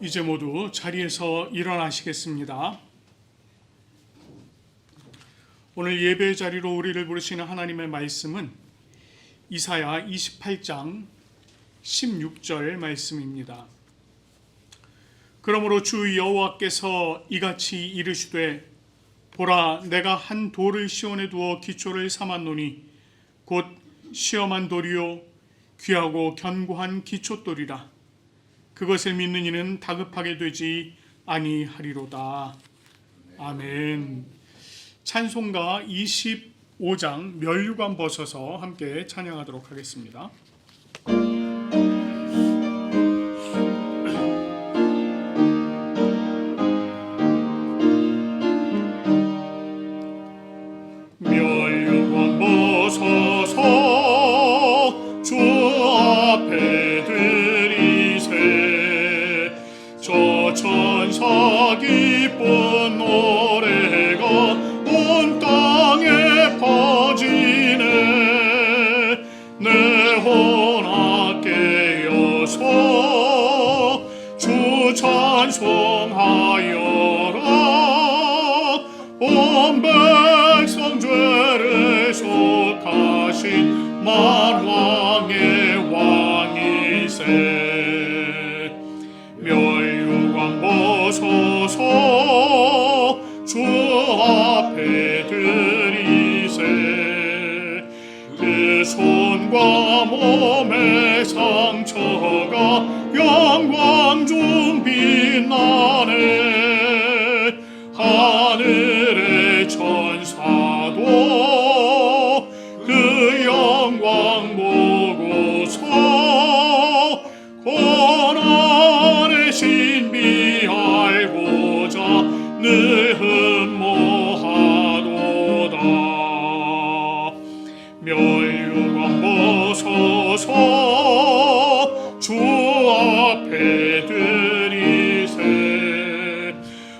이제 모두 자리에서 일어나시겠습니다. 오늘 예배 자리로 우리를 부르시는 하나님의 말씀은 이사야 28장 16절 말씀입니다. 그러므로 주 여호와께서 이같이 이르시되 보라, 내가 한 돌을 시온에 두어 기초를 삼았노니 곧 시험한 돌이요 귀하고 견고한 기초돌이라. 그것을 믿는 이는 다급하게 되지 아니하리로다. 아멘. 찬송가 25장 면류관 벗어서 함께 찬양하도록 하겠습니다. 면류관 벗어서 주 앞에 저 천사 기쁜 노래가 온 땅에 퍼지네. 내 혼아 깨어서 주 찬송하여라. 온 백성 죄를 속하신 만왕의 왕이세. 벗어서 주 앞에 드리세. 그 손과 몸의 상처가 영광 중 빛나네. 하늘의 천사도 그 영광 보고서 고난의 신비 알고자 늘 흠모하도다. 면류관 벗어서 주 앞에 드리세.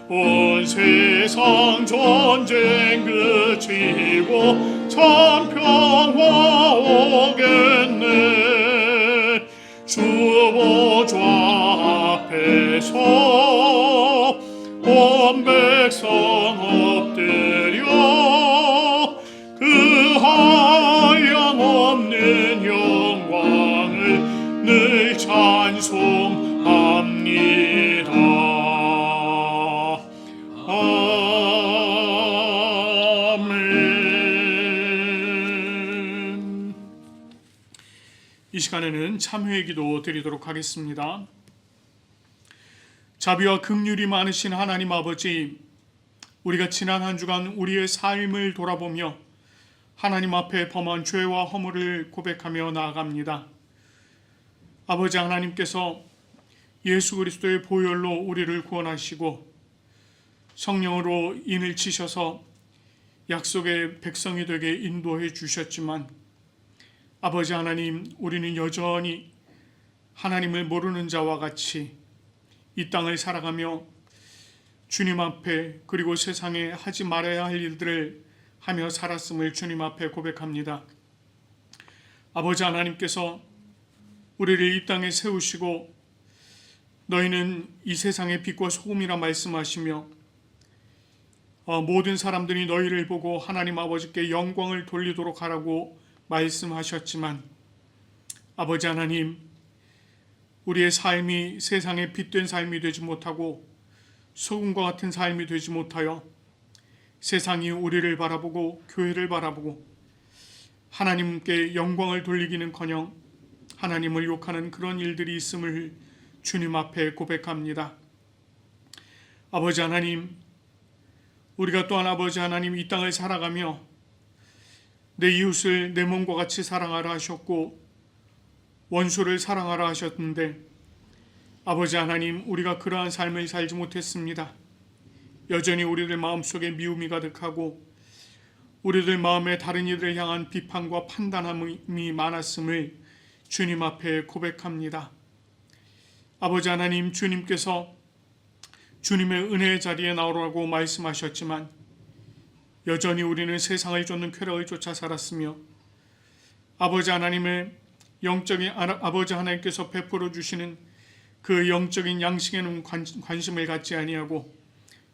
온 세상 전쟁 그치고 참 평화 오겠네. 주 보좌 앞에서 온 백성 엎드려 그 한량없는 영광을 늘 찬송합니다. 아멘. 이 시간에는 참회의 기도 드리도록 하겠습니다. 자비와 긍휼이 많으신 하나님 아버지, 우리가 지난 한 주간 우리의 삶을 돌아보며 하나님 앞에 범한 죄와 허물을 고백하며 나아갑니다. 아버지 하나님께서 예수 그리스도의 보혈로 우리를 구원하시고 성령으로 인을 치셔서 약속의 백성이 되게 인도해 주셨지만 아버지 하나님, 우리는 여전히 하나님을 모르는 자와 같이 이 땅을 살아가며 주님 앞에 그리고 세상에 하지 말아야 할 일들을 하며 살았음을 주님 앞에 고백합니다. 아버지 하나님께서 우리를 이 땅에 세우시고 너희는 이 세상의 빛과 소금이라 말씀하시며 모든 사람들이 너희를 보고 하나님 아버지께 영광을 돌리도록 하라고 말씀하셨지만 아버지 하나님, 우리의 삶이 세상에 빛된 삶이 되지 못하고 소금과 같은 삶이 되지 못하여 세상이 우리를 바라보고 교회를 바라보고 하나님께 영광을 돌리기는커녕 하나님을 욕하는 그런 일들이 있음을 주님 앞에 고백합니다. 아버지 하나님, 우리가 또한 아버지 하나님 이 땅을 살아가며 내 이웃을 내 몸과 같이 사랑하라 하셨고 원수를 사랑하라 하셨는데 아버지 하나님, 우리가 그러한 삶을 살지 못했습니다. 여전히 우리들 마음속에 미움이 가득하고 우리들 마음에 다른 이들을 향한 비판과 판단함이 많았음을 주님 앞에 고백합니다. 아버지 하나님, 주님께서 주님의 은혜의 자리에 나오라고 말씀하셨지만 여전히 우리는 세상을 쫓는 쾌락을 쫓아 살았으며 아버지 하나님의 영적인 아버지 하나님께서 베풀어 주시는 그 영적인 양식에는 관심을 갖지 아니하고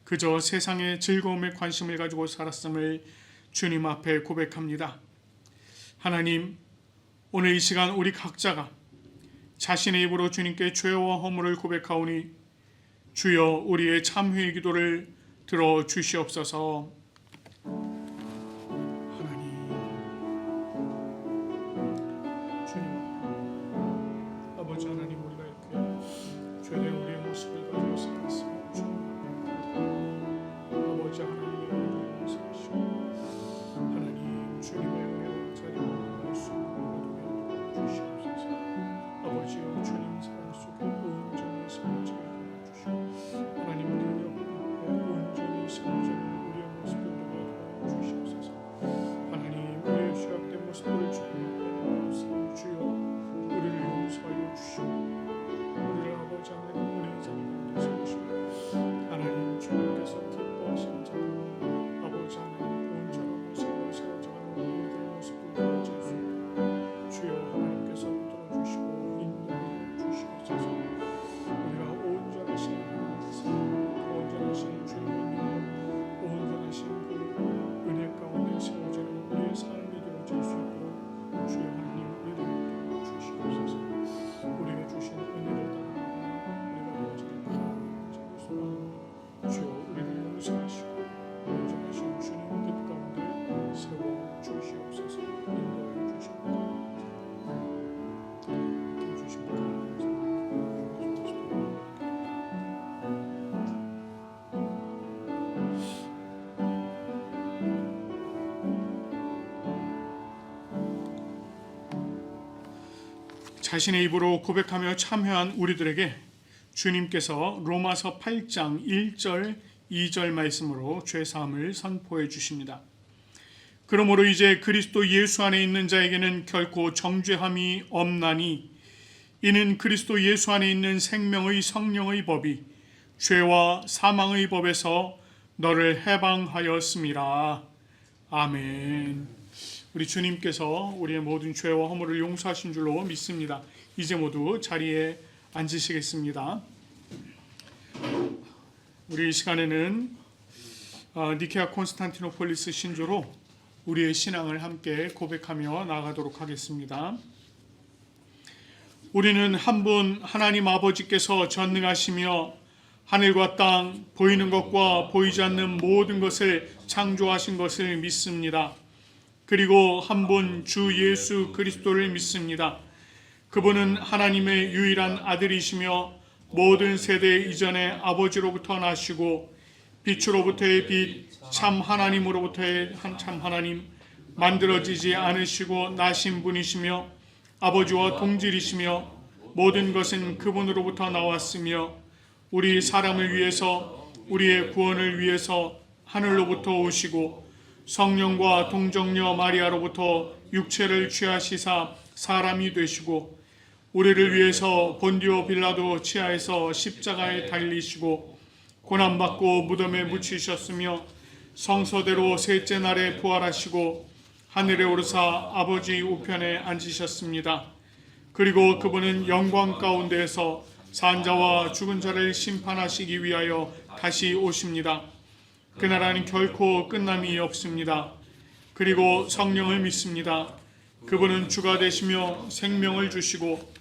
그저 세상의 즐거움에 관심을 가지고 살았음을 주님 앞에 고백합니다. 하나님, 오늘 이 시간 우리 각자가 자신의 입으로 주님께 죄와 허물을 고백하오니 주여 우리의 참회의 기도를 들어 주시옵소서. 하나님, 주님, 아버지 하나님, 우리가 이렇게 죄된 우리의 모습을 가지고 살았습니다. 주님, 아버지 하나님의 은혜를 용서하시고 하나님 주님의 은혜와 자비와 말씀을 주시옵소서. 아버지여, 주님 사랑 속에 온전히 세워져 주시옵소서. 하나님 능력 앞에 온전히 세워져 우리의 모습을 도와주어 주시옵소서. 하나님, 우리의 죄악된 모습을 주님 앞에 나아서 주여 우리를 용서하여 주시고 우리를 아버지 하나님 은혜의 자리 가운데 세우시고 하나님 주님께서 기뻐하시는 자들 아버지 하나님 온전한 모습으로 세워져가는 우리들의 모습을 보여주실 수 있도록 주여 하나님께서 붙들어주시고 인도하여 주시옵소서. 우리가 온전하신 하나님께서 온전하신 주님의 능력 온전하신 그 은혜 가운데 세워지는 우리의 삶이 되어질 수 있도록 주여 하나님 우리를 붙들어 주시옵소서. 우리에게 주신 은혜를 따라 우리가 되어지는 그 소망 주여 우리를 용서하시고 온전하신 주님 뜻 가운데 세워 주시옵소서. 인도하여 주시옵소서. 자신의 입으로 고백하며 참회한 우리들에게 주님께서 로마서 8장 1절 2절 말씀으로 죄사함을 선포해 주십니다. 그러므로 이제 그리스도 예수 안에 있는 자에게는 결코 정죄함이 없나니 이는 그리스도 예수 안에 있는 생명의 성령의 법이 죄와 사망의 법에서 너를 해방하였음이라. 아멘. 우리 주님께서 우리의 모든 죄와 허물을 용서하신 줄로 믿습니다. 이제 모두 자리에 앉으시겠습니다. 우리 이 시간에는 니케아 콘스탄티노폴리스 신조로 우리의 신앙을 함께 고백하며 나아가도록 하겠습니다. 우리는 한 분 하나님 아버지께서 전능하시며 하늘과 땅 보이는 것과 보이지 않는 모든 것을 창조하신 것을 믿습니다. 그리고 한 분 주 예수 그리스도를 믿습니다. 그분은 하나님의 유일한 아들이시며 모든 세대 이전에 아버지로부터 나시고 빛으로부터의 빛, 참 하나님으로부터의 참 하나님, 만들어지지 않으시고 나신 분이시며 아버지와 동질이시며 모든 것은 그분으로부터 나왔으며 우리 사람을 위해서 우리의 구원을 위해서 하늘로부터 오시고 성령과 동정녀 마리아로부터 육체를 취하시사 사람이 되시고 우리를 위해서 본디오 빌라도 치하에서 십자가에 달리시고 고난받고 무덤에 묻히셨으며 성서대로 셋째 날에 부활하시고 하늘에 오르사 아버지 우편에 앉으셨습니다. 그리고 그분은 영광 가운데에서 산자와 죽은 자를 심판하시기 위하여 다시 오십니다. 그 나라는 결코 끝남이 없습니다. 그리고 성령을 믿습니다. 그분은 주가 되시며 생명을 주시고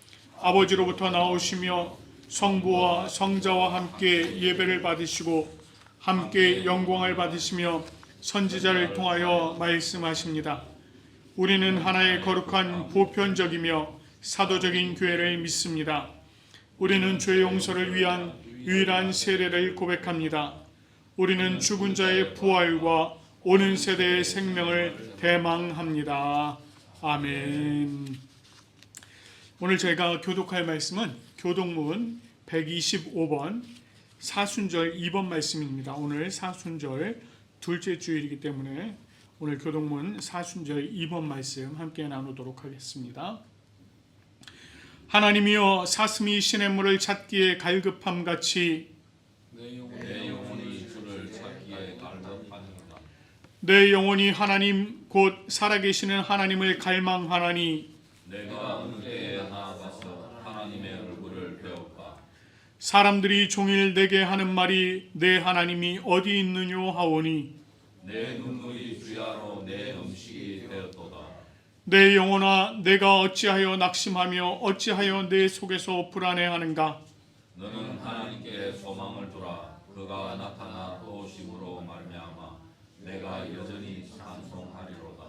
아버지로부터 나오시며 성부와 성자와 함께 예배를 받으시고 함께 영광을 받으시며 선지자를 통하여 말씀하십니다. 우리는 하나의 거룩한 보편적이며 사도적인 교회를 믿습니다. 우리는 죄 용서를 위한 유일한 세례를 고백합니다. 우리는 죽은 자의 부활과 오는 세대의 생명을 대망합니다. 아멘. 오늘 저희가 교독할 말씀은 교독문 125번 사순절 2번 말씀입니다. 오늘 사순절 둘째 주일이기 때문에 오늘 교독문 사순절 2번 말씀 함께 나누도록 하겠습니다. 하나님이여 사슴이 시냇물을 찾기에 갈급함 같이 내 영혼이 주를 찾기에 갈망하느니라. 내 영혼이 하나님 곧 살아계시는 하나님을 갈망하나니 내가 어느 때에 나아가서 하나님의 얼굴을 배울까. 사람들이 종일 내게 하는 말이 내 하나님이 어디 있느뇨 하오니 내 눈물이 주야로 내 음식이 되었도다. 내 영혼아 내가 어찌하여 낙심하며 어찌하여 내 속에서 불안해하는가. 너는 하나님께 소망을 두라. 그가 나타나 도우심으로 말미암아 내가 여전히 찬송하리로다.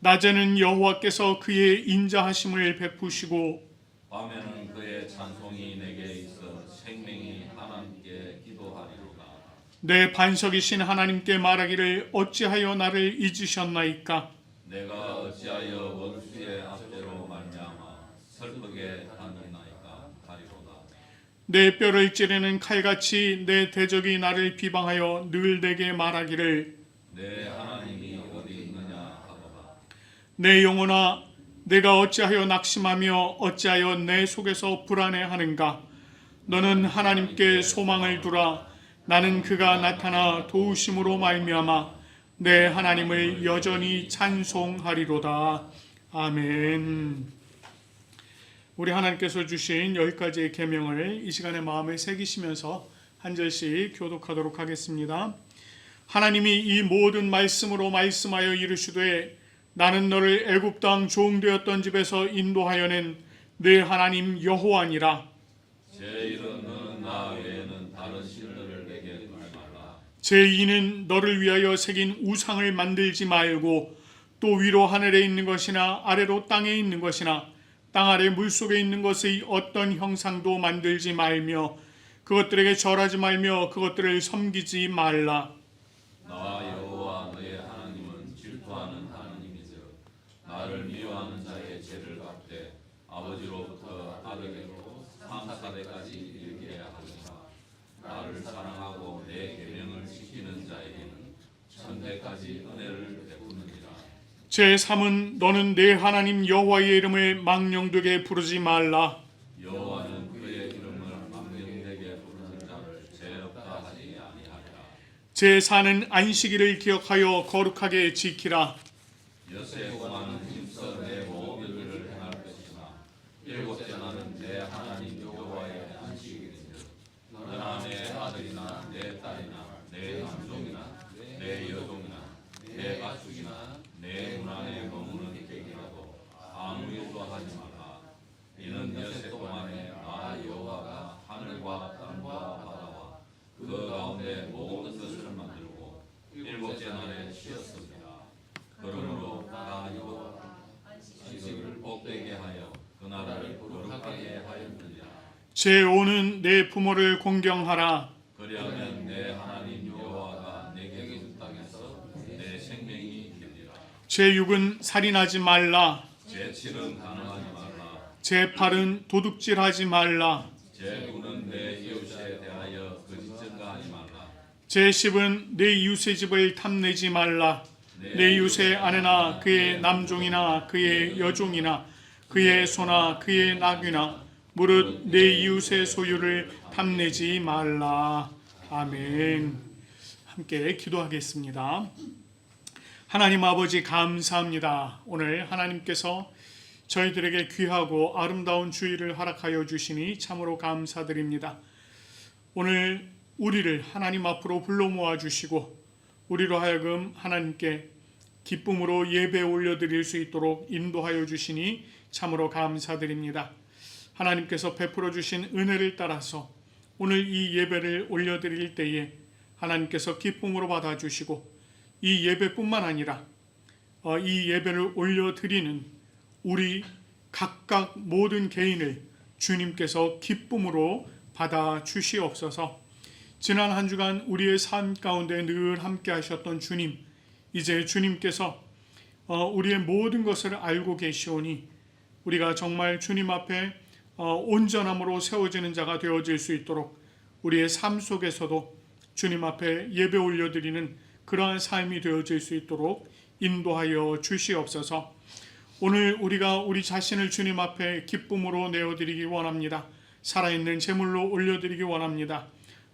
낮에는 여호와께서 그의 인자하심을 베푸시고 밤에는 그의 찬송이 내게 있어 생명이 하나님께 기도하리로다. 내 반석이신 하나님께 말하기를 어찌하여 나를 잊으셨나이까. 내가 어찌하여 원수의 압제로 말미암아 슬프게 다니나이까 하리로다. 내 뼈를 찌르는 칼같이 내 대적이 나를 비방하여 늘 내게 말하기를 내 하나님이 어디 있느냐 하도다. 내 영혼아 내가 어찌하여 낙심하며 어찌하여 내 속에서 불안해하는가. 너는 하나님께 소망을 두라. 나는 그가 나타나 도우심으로 말미암아 내 하나님을 여전히 찬송하리로다. 아멘. 우리 하나님께서 주신 10가지의 계명을 이 시간에 마음에 새기시면서 한 절씩 교독하도록 하겠습니다. 하나님이 이 모든 말씀으로 말씀하여 이르시되 나는 너를 애굽 땅 종되었던 집에서 인도하여 낸 내 하나님 여호와니라. 제1은 너는 나 외에는 다른 신들을 내게 두지 말라. 제2는 너를 위하여 새긴 우상을 만들지 말고 또 위로 하늘에 있는 것이나 아래로 땅에 있는 것이나 땅 아래 물속에 있는 것의 어떤 형상도 만들지 말며 그것들에게 절하지 말며 그것들을 섬기지 말라. 나와 여호와 너의 하나님은 질투하는 하나님이시여. 나를 미워하는 자의 죄를 갚되 아버지로부터 아들에게로 3-4대까지 이르게 하시사 나를 사랑하고 내 계명을 지키는 자에게는 천대까지 은혜를 베푸느니라. 제3은 너는 내 하나님 여호와의 이름을 망령되게 부르지 말라. 여호와는 그의 이름을 망령되게 부르는 자를 죄 없다 하지 아니하리라. 제4는 안식일을 기억하여 거룩하게 지키라. 엿새 동안은 힘써 내 모든 일을 행할 것이나 일곱째 날은 내 하나님 여호와의 안식일이니라. 너나 내 아들이나 내 딸이나 내 남종이나 내 여종이나 내 가축이나 내 문 안에 머무는 객이라도 아무 일도 하지 말라. 이는 엿새 동안에 나 여호와가 하늘과 땅과 바다와 그 가운데 모든 것을 만들고 일곱째 날에 쉬었습니다. 그러므로 나 여호와가 안식을 복되게 하여 그 나라를 거룩하게 하였느니라. 제5는 내 부모를 공경하라. 그리하면 내 하나님 여호와가 내게 준 땅에서 내 생명이 길리라. 제6은 살인하지 말라. 제7은 간음하지 말라. 제8은 도둑질하지 말라. 제9는 내 이웃에 대하여 거짓 증거하지 말라. 제10은 내 이웃의 집을 탐내지 말라. 내 이웃의 아내나 그의 남종이나 그의 여종이나 그의 소나 그의 나귀나 무릇 내 이웃의 소유를 탐내지 말라. 아멘. 함께 기도하겠습니다. 하나님 아버지 감사합니다. 오늘 하나님께서 저희들에게 귀하고 아름다운 주일을 허락하여 주시니 참으로 감사드립니다. 오늘 우리를 하나님 앞으로 불러 모아 주시고 우리로 하여금 하나님께 기쁨으로 예배 올려드릴 수 있도록 인도하여 주시니 참으로 감사드립니다. 하나님께서 베풀어 주신 은혜를 따라서 오늘 이 예배를 올려드릴 때에 하나님께서 기쁨으로 받아주시고 이 예배뿐만 아니라 이 예배를 올려드리는 우리 각각 모든 개인을 주님께서 기쁨으로 받아주시옵소서. 지난 한 주간 우리의 삶 가운데 늘 함께 하셨던 주님, 이제 주님께서 우리의 모든 것을 알고 계시오니 우리가 정말 주님 앞에 온전함으로 세워지는 자가 되어질 수 있도록 우리의 삶 속에서도 주님 앞에 예배 올려드리는 그러한 삶이 되어질 수 있도록 인도하여 주시옵소서. 오늘 우리가 우리 자신을 주님 앞에 기쁨으로 내어드리기 원합니다. 살아있는 제물로 올려드리기 원합니다.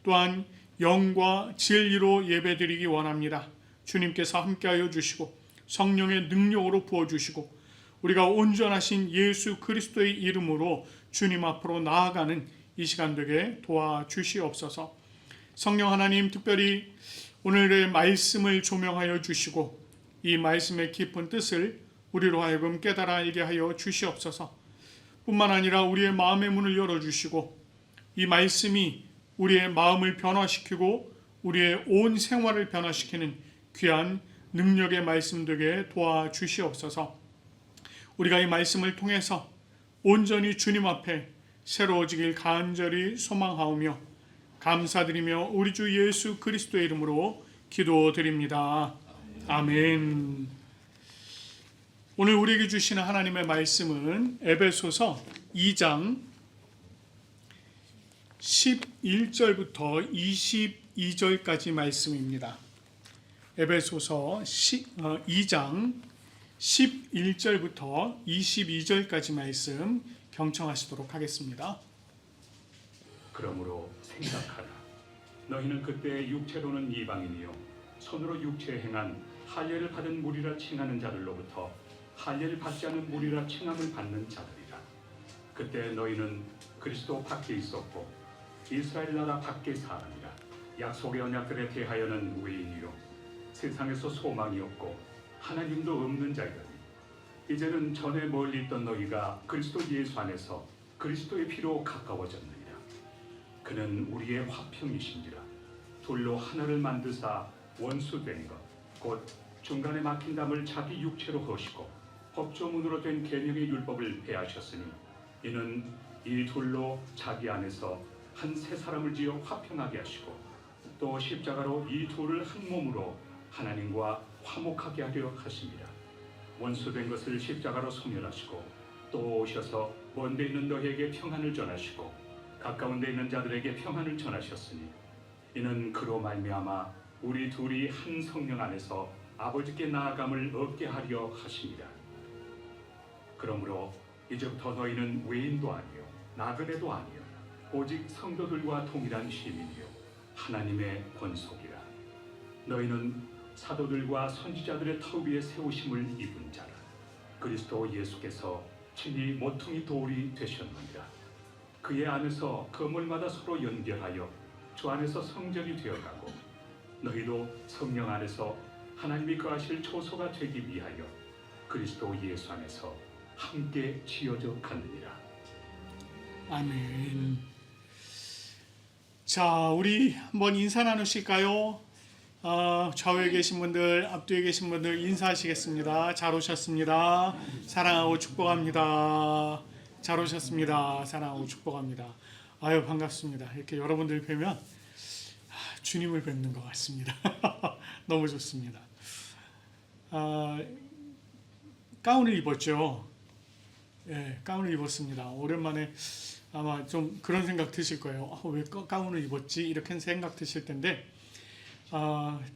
또한 영과 진리로 예배드리기 원합니다. 주님께서 함께하여 주시고 성령의 능력으로 부어주시고 우리가 온전하신 예수 그리스도의 이름으로 주님 앞으로 나아가는 이 시간 되게 도와주시옵소서. 성령 하나님, 특별히 오늘의 말씀을 조명하여 주시고 이 말씀의 깊은 뜻을 우리로 하여금 깨달아 알게 하여 주시옵소서. 뿐만 아니라 우리의 마음의 문을 열어주시고 이 말씀이 우리의 마음을 변화시키고 우리의 온 생활을 변화시키는 귀한 능력의 말씀 되게 도와주시옵소서. 우리가 이 말씀을 통해서 온전히 주님 앞에 새로워지길 간절히 소망하오며 감사드리며 우리 주 예수 그리스도의 이름으로 기도드립니다. 아멘. 오늘 우리에게 주시는 하나님의 말씀은 에베소서 2장 11절부터 22절까지 말씀입니다. 에베소서 2장 11절부터 22절까지 말씀 경청하시도록 하겠습니다. 그러므로 생각하라. 너희는 그때 육체로는 이방인이요 손으로 육체에 행한 할례를 받은 무리라 칭하는 자들로부터 할례를 받지 않은 무리라 칭함을 받는 자들이라. 그때 너희는 그리스도 밖에 있었고 이스라엘 나라 밖의 사람이라. 약속의 언약들에 대하여는 외인이요 세상에서 소망이 없고 하나님도 없는 자이더니 이제는 전에 멀리 있던 너희가 그리스도 예수 안에서 그리스도의 피로 가까워졌느니라. 그는 우리의 화평이신지라. 둘로 하나를 만드사 원수된 것 곧 중간에 막힌 담을 자기 육체로 허시고 법조문으로 된 계명의 율법을 폐하셨으니 이는 이 둘로 자기 안에서 한 새 사람을 지어 화평하게 하시고 또 십자가로 이 둘을 한 몸으로 하나님과 화목하게 하려 하십니다. 원수된 것을 십자가로 소멸하시고 또 오셔서 먼데 있는 너희에게 평안을 전하시고 가까운 데 있는 자들에게 평안을 전하셨으니 이는 그로 말미암아 우리 둘이 한 성령 안에서 아버지께 나아감을 얻게 하려 하십니다. 그러므로 이제부터 너희는 외인도 아니요 나그네도 아니요 오직 성도들과 동일한 시민이요 하나님의 권속이라. 너희는 사도들과 선지자들의 터 위에 세우심을 입은 자라. 그리스도 예수께서 친히 모퉁이 돌이 되셨느니라. 그의 안에서 건물마다 서로 연결하여 주 안에서 성전이 되어가고 너희도 성령 안에서 하나님이 거하실 초소가 되기 위하여 그리스도 예수 안에서 함께 지어져 갔느니라. 아멘. 자, 우리 한번 인사 나누실까요? 좌우에 계신 분들, 앞뒤에 계신 분들 인사하시겠습니다. 잘 오셨습니다. 사랑하고 축복합니다. 잘 오셨습니다. 사랑하고 축복합니다. 아유, 반갑습니다. 이렇게 여러분들 뵈면 주님을 뵙는 것 같습니다. 너무 좋습니다. 가운을 입었죠. 예, 가운을 입었습니다. 오랜만에 아마 좀 그런 생각 드실 거예요. 왜 가운을 입었지? 이렇게 생각 드실 텐데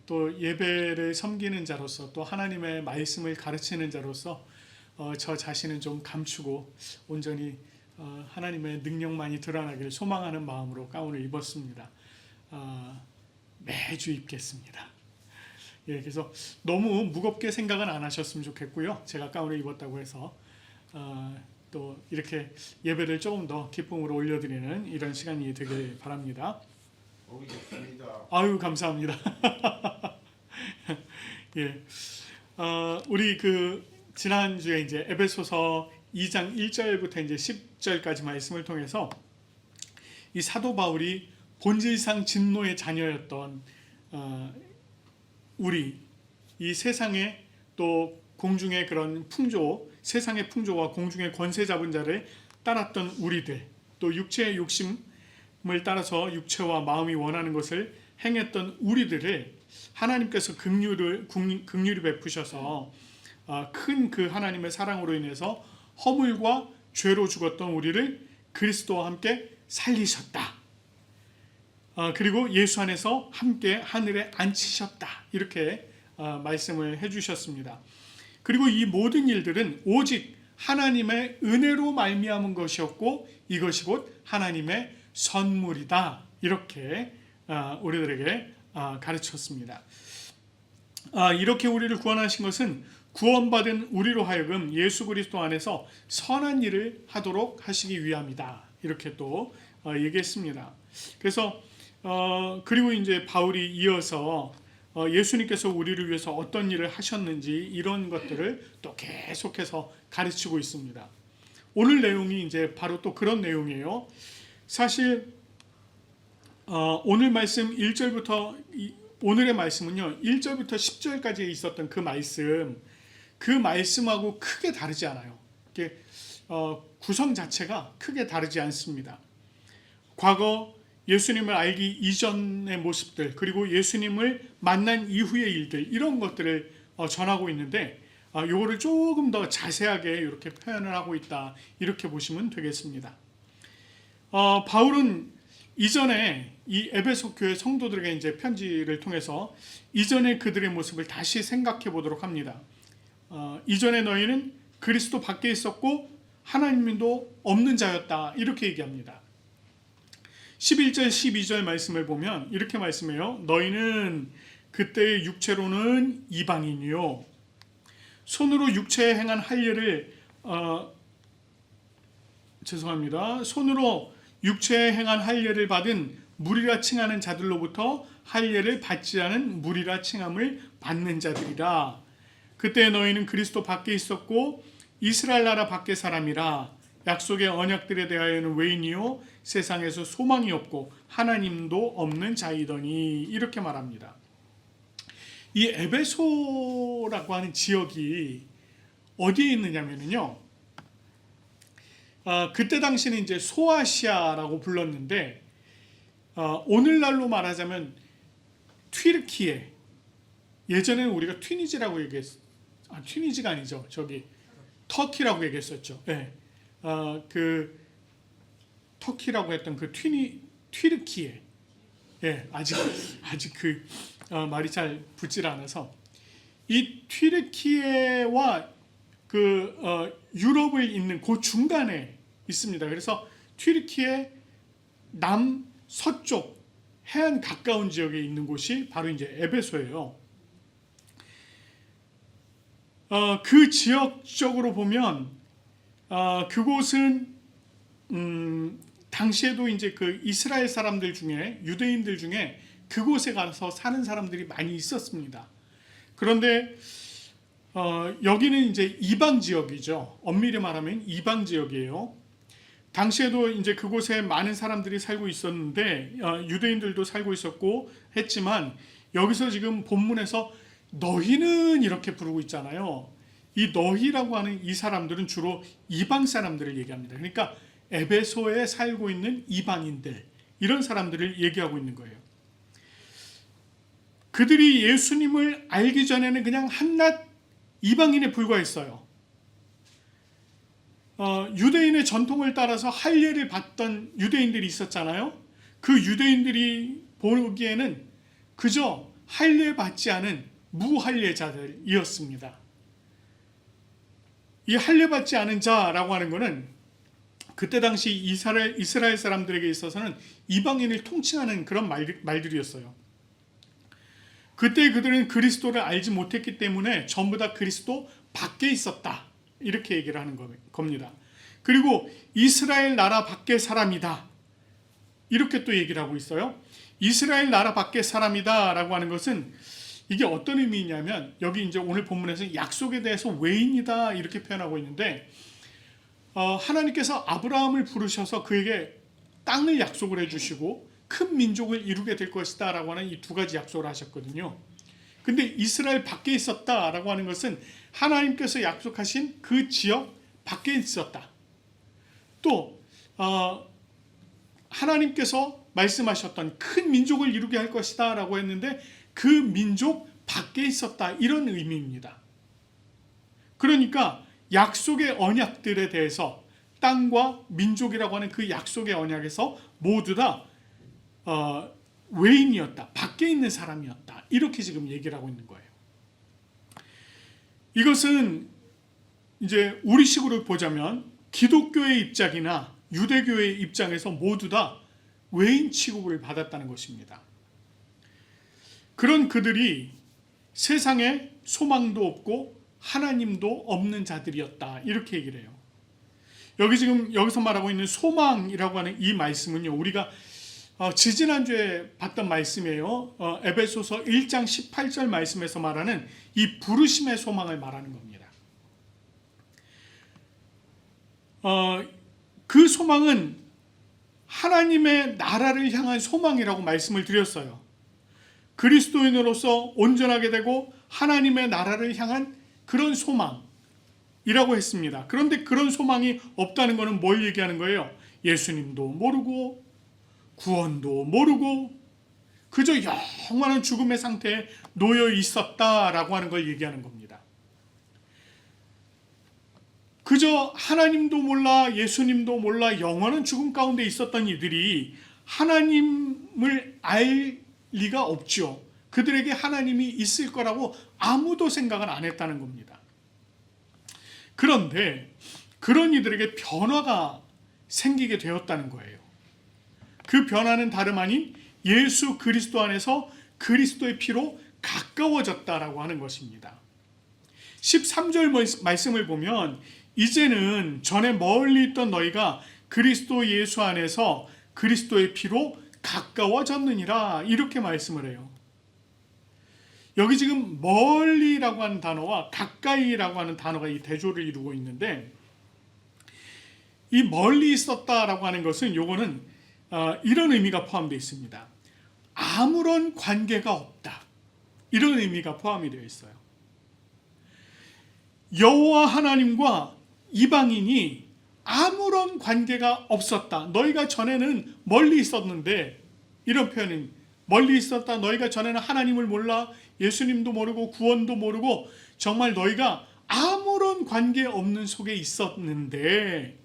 또 예배를 섬기는 자로서 또 하나님의 말씀을 가르치는 자로서 저 자신은 좀 감추고 온전히 하나님의 능력만이 드러나기를 소망하는 마음으로 가운을 입었습니다. 매주 입겠습니다. 예, 그래서 너무 무겁게 생각은 안 하셨으면 좋겠고요. 제가 가운을 입었다고 해서 또 이렇게 예배를 조금 더 기쁨으로 올려드리는 이런 시간이 되길 바랍니다. 아유, 감사합니다. 예, 우리 지난주에 이제 에베소서 2장 1절부터 이제 10절까지 말씀을 통해서 이 사도 바울이 본질상 진노의 자녀였던 우리 이 세상의 또 공중의 그런 풍조, 세상의 풍조와 공중의 권세 잡은 자를 따랐던 우리들, 또 육체의 욕심을 따라서 육체와 마음이 원하는 것을 행했던 우리들을 하나님께서 긍휼히 베푸셔서 큰 그 하나님의 사랑으로 인해서 허물과 죄로 죽었던 우리를 그리스도와 함께 살리셨다. 그리고 예수 안에서 함께 하늘에 앉히셨다. 이렇게 말씀을 해주셨습니다. 그리고 이 모든 일들은 오직 하나님의 은혜로 말미암은 것이었고 이것이 곧 하나님의 선물이다. 이렇게 우리들에게 가르쳤습니다. 이렇게 우리를 구원하신 것은 구원받은 우리로 하여금 예수 그리스도 안에서 선한 일을 하도록 하시기 위함이다. 이렇게 또 얘기했습니다. 그래서 그리고 이제 바울이 이어서 예수님께서 우리를 위해서 어떤 일을 하셨는지 이런 것들을 또 계속해서 가르치고 있습니다. 오늘 내용이 이제 바로 또 그런 내용이에요. 사실 오늘 말씀 1절부터 오늘의 말씀은요, 1절부터 10절까지 있었던 그 말씀하고 크게 다르지 않아요. 이게 구성 자체가 크게 다르지 않습니다. 과거 예수님을 알기 이전의 모습들, 그리고 예수님을 만난 이후의 일들, 이런 것들을 전하고 있는데 요거를 조금 더 자세하게 이렇게 표현을 하고 있다, 이렇게 보시면 되겠습니다. 바울은 이전에 이 에베소 교회 성도들에게 이제 편지를 통해서 이전의 그들의 모습을 다시 생각해 보도록 합니다. 이전에 너희는 그리스도 밖에 있었고 하나님도 없는 자였다, 이렇게 얘기합니다. 11절 12절 말씀을 보면 이렇게 말씀해요. 너희는 그때의 육체로는 이방인이요 손으로 육체에 행한 할례를 손으로 육체에 행한 할례를 받은 무리라 칭하는 자들로부터 할례를 받지 않은 무리라 칭함을 받는 자들이라. 그때 너희는 그리스도 밖에 있었고 이스라엘 나라 밖의 사람이라. 약속의 언약들에 대하여는 외인이요 세상에서 소망이 없고 하나님도 없는 자이더니, 이렇게 말합니다. 이 에베소라고 하는 지역이 어디에 있느냐면요, 그때 당시는 이제 소아시아라고 불렀는데 오늘날로 말하자면 튀르키예, 예전에는 우리가 튀니지라고 튀니지가 아니죠, 저기 터키라고 얘기했었죠. 네. 그 터키라고 했던 그 튀르키예, 예, 아직 그 말이 잘 붙질 않아서 이 튀르키예와 그 유럽을 잇는 그 중간에 있습니다. 그래서 튀르키예 남서쪽 해안 가까운 지역에 있는 곳이 바로 이제 에베소예요. 그 지역적으로 보면 그곳은 당시에도 이제 그 이스라엘 사람들 중에, 유대인들 중에 그곳에 가서 사는 사람들이 많이 있었습니다. 그런데 여기는 이제 이방 지역이죠. 엄밀히 말하면 이방 지역이에요. 당시에도 이제 그곳에 많은 사람들이 살고 있었는데 유대인들도 살고 있었고 했지만, 여기서 지금 본문에서 너희는 이렇게 부르고 있잖아요. 이 너희라고 하는 이 사람들은 주로 이방 사람들을 얘기합니다. 그러니까 에베소에 살고 있는 이방인들, 이런 사람들을 얘기하고 있는 거예요. 그들이 예수님을 알기 전에는 그냥 한낱 이방인에 불과했어요. 유대인의 전통을 따라서 할례를 받던 유대인들이 있었잖아요. 그 유대인들이 보기에는 그저 할례 받지 않은 무할례자들이었습니다. 이 할례 받지 않은 자라고 하는 것은 그때 당시 이스라엘 사람들에게 있어서는 이방인을 통칭하는 그런 말들이었어요. 그때 그들은 그리스도를 알지 못했기 때문에 전부 다 그리스도 밖에 있었다, 이렇게 얘기를 하는 겁니다. 그리고 이스라엘 나라 밖의 사람이다, 이렇게 또 얘기를 하고 있어요. 이스라엘 나라 밖의 사람이다 라고 하는 것은 이게 어떤 의미냐면, 여기 이제 오늘 본문에서 약속에 대해서 외인이다 이렇게 표현하고 있는데, 하나님께서 아브라함을 부르셔서 그에게 땅을 약속을 해주시고 큰 민족을 이루게 될 것이다 라고 하는 이 두 가지 약속을 하셨거든요. 근데 이스라엘 밖에 있었다 라고 하는 것은 하나님께서 약속하신 그 지역 밖에 있었다. 또 하나님께서 말씀하셨던 큰 민족을 이루게 할 것이다 라고 했는데 그 민족 밖에 있었다, 이런 의미입니다. 그러니까 약속의 언약들에 대해서 땅과 민족이라고 하는 그 약속의 언약에서 모두 다 외인이었다, 밖에 있는 사람이었다, 이렇게 지금 얘기를 하고 있는 거예요. 이것은 이제 우리식으로 보자면 기독교의 입장이나 유대교의 입장에서 모두 다 외인 취급을 받았다는 것입니다. 그런 그들이 세상에 소망도 없고 하나님도 없는 자들이었다, 이렇게 얘기를 해요. 여기서 말하고 있는 소망이라고 하는 이 말씀은요, 우리가 지지난주에 봤던 말씀이에요. 에베소서 1장 18절 말씀에서 말하는 이 부르심의 소망을 말하는 겁니다. 그 소망은 하나님의 나라를 향한 소망이라고 말씀을 드렸어요. 그리스도인으로서 온전하게 되고 하나님의 나라를 향한 그런 소망이라고 했습니다. 그런데 그런 소망이 없다는 것은 뭘 얘기하는 거예요? 예수님도 모르고 구원도 모르고 그저 영원한 죽음의 상태에 놓여 있었다라고 하는 걸 얘기하는 겁니다. 그저 하나님도 몰라 예수님도 몰라 영원한 죽음 가운데 있었던 이들이 하나님을 알 리가 없죠. 그들에게 하나님이 있을 거라고 아무도 생각을 안 했다는 겁니다. 그런데 그런 이들에게 변화가 생기게 되었다는 거예요. 그 변화는 다름 아닌 예수 그리스도 안에서 그리스도의 피로 가까워졌다라고 하는 것입니다. 13절 말씀을 보면 이제는 전에 멀리 있던 너희가 그리스도 예수 안에서 그리스도의 피로 가까워졌느니라 이렇게 말씀을 해요. 여기 지금 멀리라고 하는 단어와 가까이라고 하는 단어가 이 대조를 이루고 있는데, 이 멀리 있었다라고 하는 것은 요거는 이런 의미가 포함되어 있습니다. 아무런 관계가 없다, 이런 의미가 포함이 되어 있어요. 여호와 하나님과 이방인이 아무런 관계가 없었다. 너희가 전에는 멀리 있었는데, 이런 표현은 멀리 있었다. 너희가 전에는 하나님을 몰라 예수님도 모르고 구원도 모르고 정말 너희가 아무런 관계 없는 속에 있었는데,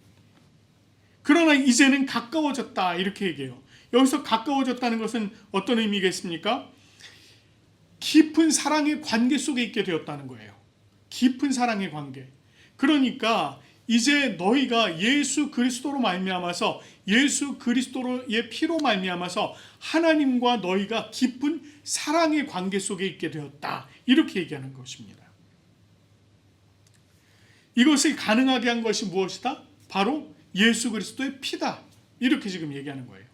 그러나 이제는 가까워졌다 이렇게 얘기해요. 여기서 가까워졌다는 것은 어떤 의미겠습니까? 깊은 사랑의 관계 속에 있게 되었다는 거예요. 깊은 사랑의 관계. 그러니까 이제 너희가 예수 그리스도로 말미암아서, 예수 그리스도의 피로 말미암아서 하나님과 너희가 깊은 사랑의 관계 속에 있게 되었다, 이렇게 얘기하는 것입니다. 이것을 가능하게 한 것이 무엇이다? 바로 예수 그리스도의 피다, 이렇게 지금 얘기하는 거예요.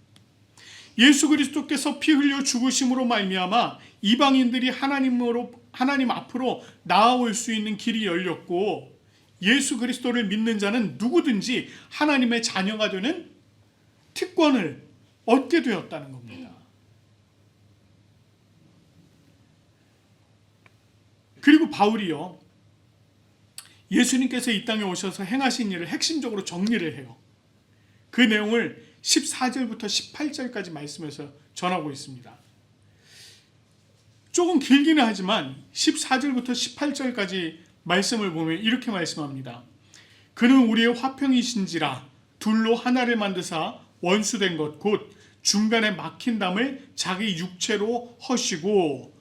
예수 그리스도께서 피 흘려 죽으심으로 말미암아 이방인들이 하나님 앞으로 나아올 수 있는 길이 열렸고, 예수 그리스도를 믿는 자는 누구든지 하나님의 자녀가 되는 특권을 얻게 되었다는 겁니다. 그리고 바울이요, 예수님께서 이 땅에 오셔서 행하신 일을 핵심적으로 정리를 해요. 그 내용을 14절부터 18절까지 말씀해서 전하고 있습니다. 조금 길기는 하지만 14절부터 18절까지 말씀을 보면 이렇게 말씀합니다. 그는 우리의 화평이신지라 둘로 하나를 만드사 원수된 것 곧 중간에 막힌 담을 자기 육체로 허시고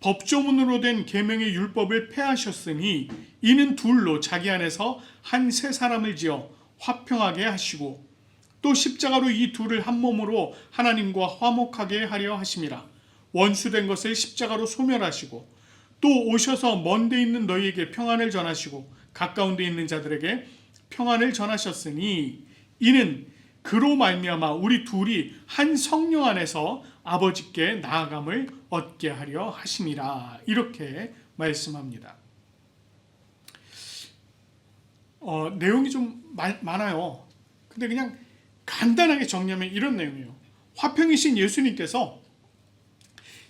법조문으로 된 계명의 율법을 폐하셨으니 이는 둘로 자기 안에서 한 세 사람을 지어 화평하게 하시고 또 십자가로 이 둘을 한 몸으로 하나님과 화목하게 하려 하심이라. 원수된 것을 십자가로 소멸하시고 또 오셔서 먼 데 있는 너희에게 평안을 전하시고 가까운 데 있는 자들에게 평안을 전하셨으니 이는 그로 말미암아 우리 둘이 한 성령 안에서 아버지께 나아감을 얻게 하려 하심이라, 이렇게 말씀합니다. 내용이 좀 많아요. 근데 그냥 간단하게 정리하면 이런 내용이에요. 화평이신 예수님께서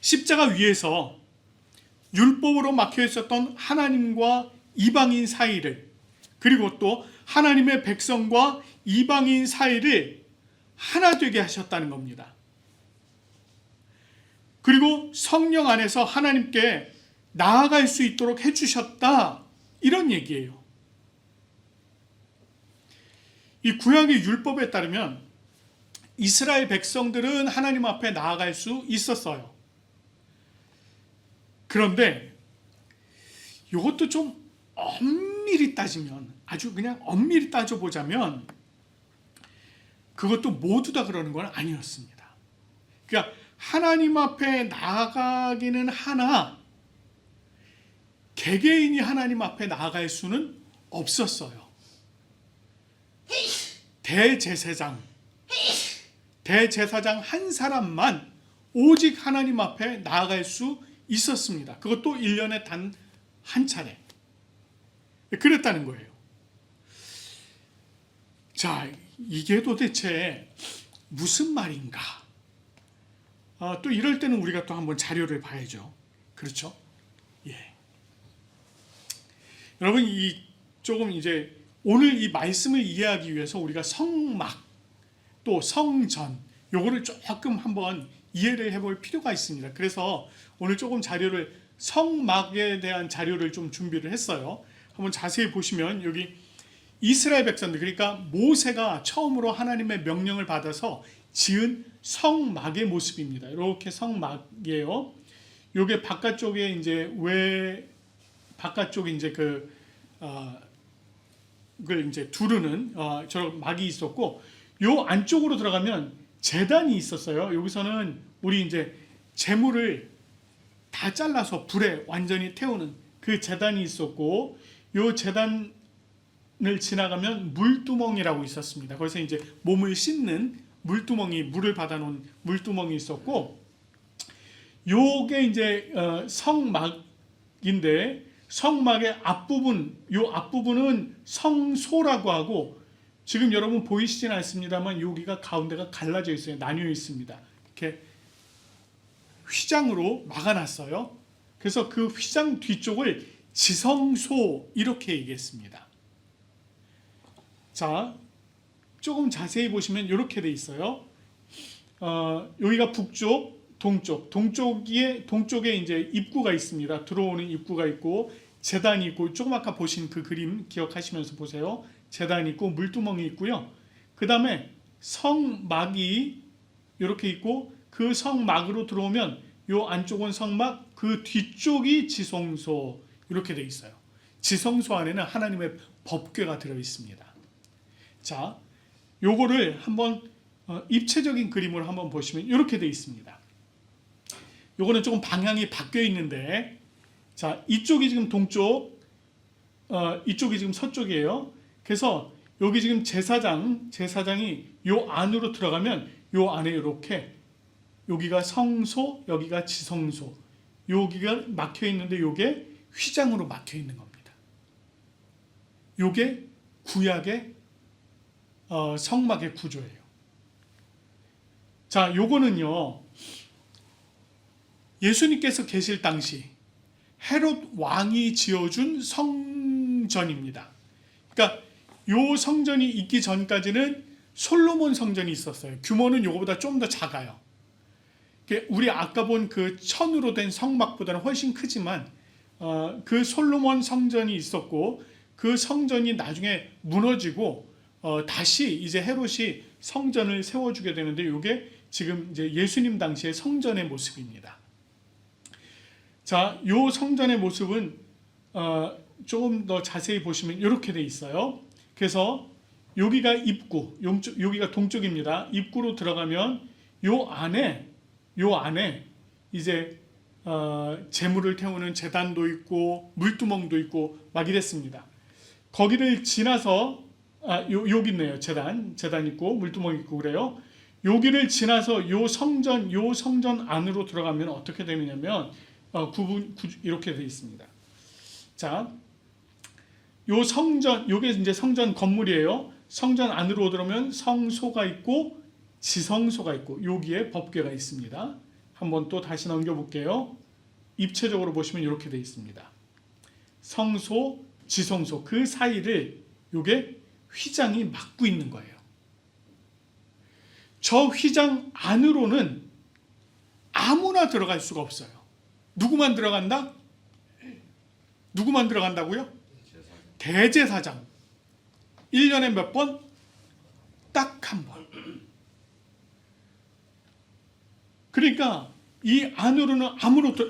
십자가 위에서 율법으로 막혀 있었던 하나님과 이방인 사이를, 그리고 또 하나님의 백성과 이방인 사이를 하나 되게 하셨다는 겁니다. 그리고 성령 안에서 하나님께 나아갈 수 있도록 해주셨다, 이런 얘기예요. 이 구약의 율법에 따르면 이스라엘 백성들은 하나님 앞에 나아갈 수 있었어요. 그런데 이것도 좀 엄밀히 따지면, 아주 그냥 엄밀히 따져보자면 그것도 모두 다 그러는 건 아니었습니다. 그러니까 하나님 앞에 나아가기는 하나 개개인이 하나님 앞에 나아갈 수는 없었어요. 대제사장 한 사람만 오직 하나님 앞에 나아갈 수 있었습니다. 그것도 1년에 단 한 차례. 그랬다는 거예요. 자, 이게 도대체 무슨 말인가? 또 이럴 때는 우리가 또 한번 자료를 봐야죠. 그렇죠? 예. 여러분, 조금 이제 오늘 이 말씀을 이해하기 위해서 우리가 성막 또 성전 요거를 조금 한번 이해를 해볼 필요가 있습니다. 그래서 오늘 조금 자료를 성막에 대한 자료를 좀 준비를 했어요. 한번 자세히 보시면 여기 이스라엘 백성들, 그러니까 모세가 처음으로 하나님의 명령을 받아서 지은 성막의 모습입니다. 이렇게 성막이에요. 요게 바깥쪽에 이제 바깥쪽에 이제 그걸 이제 두르는 저런 막이 있었고, 요 안쪽으로 들어가면 제단이 있었어요. 여기서는 우리 이제 재물을 다 잘라서 불에 완전히 태우는 그 제단이 있었고, 요 제단을 지나가면 물두멍이라고 있었습니다. 거기서 이제 몸을 씻는 물두멍이, 물을 받아놓은 물두멍이 있었고, 요게 이제 성막인데, 성막의 앞부분, 요 앞부분은 성소라고 하고, 지금 여러분 보이시진 않습니다만 여기가 가운데가 갈라져 있어요. 나뉘어 있습니다. 이렇게 휘장으로 막아놨어요. 그래서 그 휘장 뒤쪽을 지성소 이렇게 얘기했습니다. 자, 조금 자세히 보시면 이렇게 돼 있어요. 여기가 북쪽, 동쪽에 이제 입구가 있습니다. 들어오는 입구가 있고 제단이 있고, 조금 아까 보신 그 그림 기억하시면서 보세요. 제단이 있고 물두멍이 있고요. 그 다음에 성막이 이렇게 있고, 그 성막으로 들어오면 요 안쪽은 성막, 그 뒤쪽이 지성소 이렇게 돼 있어요. 지성소 안에는 하나님의 법궤가 들어 있습니다. 자, 요거를 한번 입체적인 그림으로 한번 보시면 이렇게 돼 있습니다. 요거는 조금 방향이 바뀌어 있는데, 자, 이쪽이 지금 동쪽, 이쪽이 지금 서쪽이에요. 그래서 여기 지금 제사장이 요 안으로 들어가면 요 안에 이렇게, 여기가 성소, 여기가 지성소, 여기가 막혀 있는데 요게 휘장으로 막혀 있는 겁니다. 요게 구약의 성막의 구조예요. 자, 요거는요, 예수님께서 계실 당시 헤롯 왕이 지어준 성전입니다. 그러니까 요 성전이 있기 전까지는 솔로몬 성전이 있었어요. 규모는 요거보다 좀 더 작아요. 우리 아까 본 그 천으로 된 성막보다는 훨씬 크지만 그 솔로몬 성전이 있었고, 그 성전이 나중에 무너지고 다시 이제 헤롯이 성전을 세워주게 되는데, 이게 지금 이제 예수님 당시의 성전의 모습입니다. 자, 요 성전의 모습은 조금 더 자세히 보시면 이렇게 돼 있어요. 그래서 여기가 입구, 여기가 동쪽입니다. 입구로 들어가면 요 안에 이제 재물을 태우는 제단도 있고 물두멍도 있고 막 이랬습니다. 거기를 지나서 여기 있네요. 제단 있고 물두멍 있고 그래요. 여기를 지나서 요 성전 안으로 들어가면 어떻게 되느냐면 이렇게 되어 있습니다. 자, 요 성전, 요게 이제 성전 건물이에요. 성전 안으로 들어오면 성소가 있고 지성소가 있고 여기에 법궤가 있습니다. 한번 또 다시 넘겨볼게요. 입체적으로 보시면 이렇게 되어 있습니다. 성소, 지성소, 그 사이를 요게 휘장이 막고 있는 거예요. 저 휘장 안으로는 아무나 들어갈 수가 없어요. 누구만 들어간다? 누구만 들어간다고요? 대제사장. 1년에 몇 번? 딱 한 번. 그러니까 이 안으로는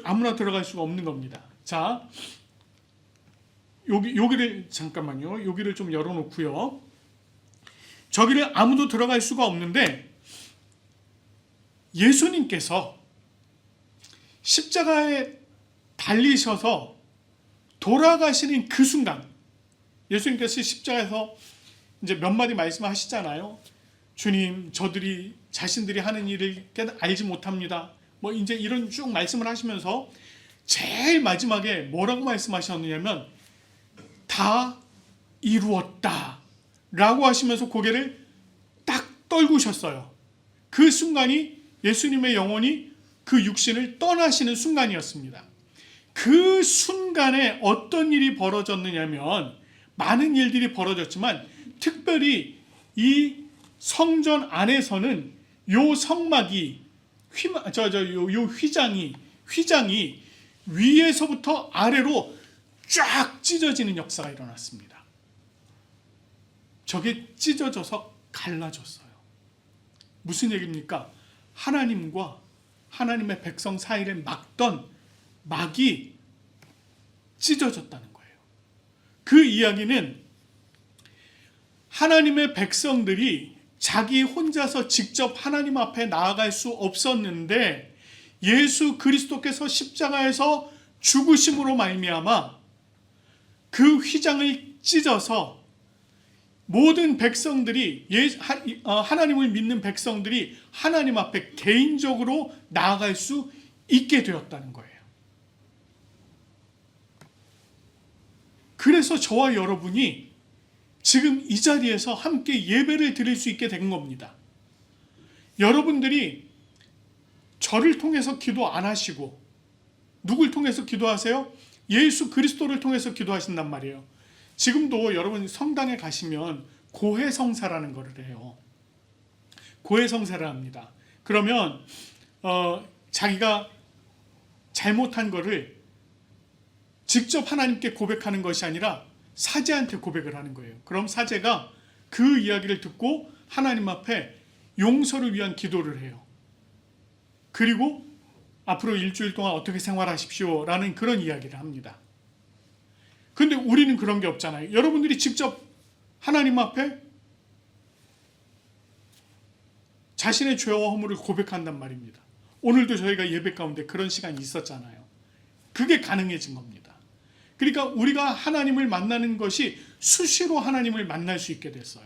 아무나 들어갈 수가 없는 겁니다. 자, 여기를 잠깐만요. 여기를 좀 열어놓고요. 저기를 아무도 들어갈 수가 없는데, 예수님께서 십자가에 달리셔서 돌아가시는 그 순간, 예수님께서 십자가에서 이제 몇 마디 말씀하시잖아요. 주님, 저들이 자신들이 하는 일을 알지 못합니다. 뭐 이제 이런 쭉 말씀을 하시면서 제일 마지막에 뭐라고 말씀하셨느냐면 다 이루었다 라고 하시면서 고개를 딱 떨구셨어요. 그 순간이 예수님의 영혼이 그 육신을 떠나시는 순간이었습니다. 그 순간에 어떤 일이 벌어졌느냐면 많은 일들이 벌어졌지만 특별히 이 성전 안에서는 요 성막이 요 휘장이 위에서부터 아래로 쫙 찢어지는 역사가 일어났습니다. 저게 찢어져서 갈라졌어요. 무슨 얘기입니까? 하나님과 하나님의 백성 사이를 막던 막이 찢어졌다는 거예요. 그 이야기는 하나님의 백성들이 자기 혼자서 직접 하나님 앞에 나아갈 수 없었는데 예수 그리스도께서 십자가에서 죽으심으로 말미암아 그 휘장을 찢어서 모든 백성들이 하나님을 믿는 백성들이 하나님 앞에 개인적으로 나아갈 수 있게 되었다는 거예요. 그래서 저와 여러분이 지금 이 자리에서 함께 예배를 드릴 수 있게 된 겁니다. 여러분들이 저를 통해서 기도 안 하시고 누굴 통해서 기도하세요? 예수 그리스도를 통해서 기도하신단 말이에요. 지금도 여러분 성당에 가시면 고해성사라는 거를 해요. 고해성사를 합니다. 그러면 자기가 잘못한 거를 직접 하나님께 고백하는 것이 아니라 사제한테 고백을 하는 거예요. 그럼 사제가 그 이야기를 듣고 하나님 앞에 용서를 위한 기도를 해요. 그리고 앞으로 일주일 동안 어떻게 생활하십시오 라는 그런 이야기를 합니다. 근데 우리는 그런 게 없잖아요. 여러분들이 직접 하나님 앞에 자신의 죄와 허물을 고백한단 말입니다. 오늘도 저희가 예배 가운데 그런 시간이 있었잖아요. 그게 가능해진 겁니다. 그러니까 우리가 하나님을 만나는 것이 수시로 하나님을 만날 수 있게 됐어요.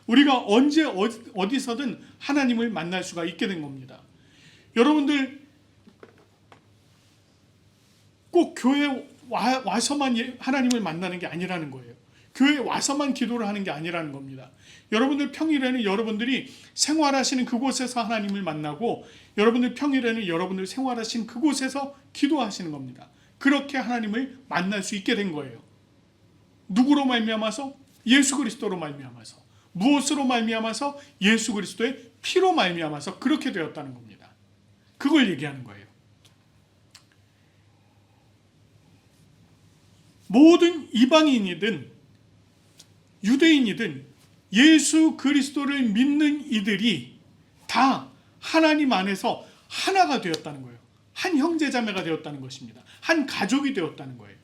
우리가 언제 어디서든 하나님을 만날 수가 있게 된 겁니다. 여러분들 꼭 교회 와서만 하나님을 만나는 게 아니라는 거예요. 교회에 와서만 기도를 하는 게 아니라는 겁니다. 여러분들 평일에는 여러분들이 생활하시는 그곳에서 하나님을 만나고 여러분들 평일에는 여러분들 생활하시는 그곳에서 기도하시는 겁니다. 그렇게 하나님을 만날 수 있게 된 거예요. 누구로 말미암아서? 예수 그리스도로 말미암아서. 무엇으로 말미암아서? 예수 그리스도의 피로 말미암아서 그렇게 되었다는 겁니다. 그걸 얘기하는 거예요. 모든 이방인이든 유대인이든 예수 그리스도를 믿는 이들이 다 하나님 안에서 하나가 되었다는 거예요. 한 형제자매가 되었다는 것입니다. 한 가족이 되었다는 거예요.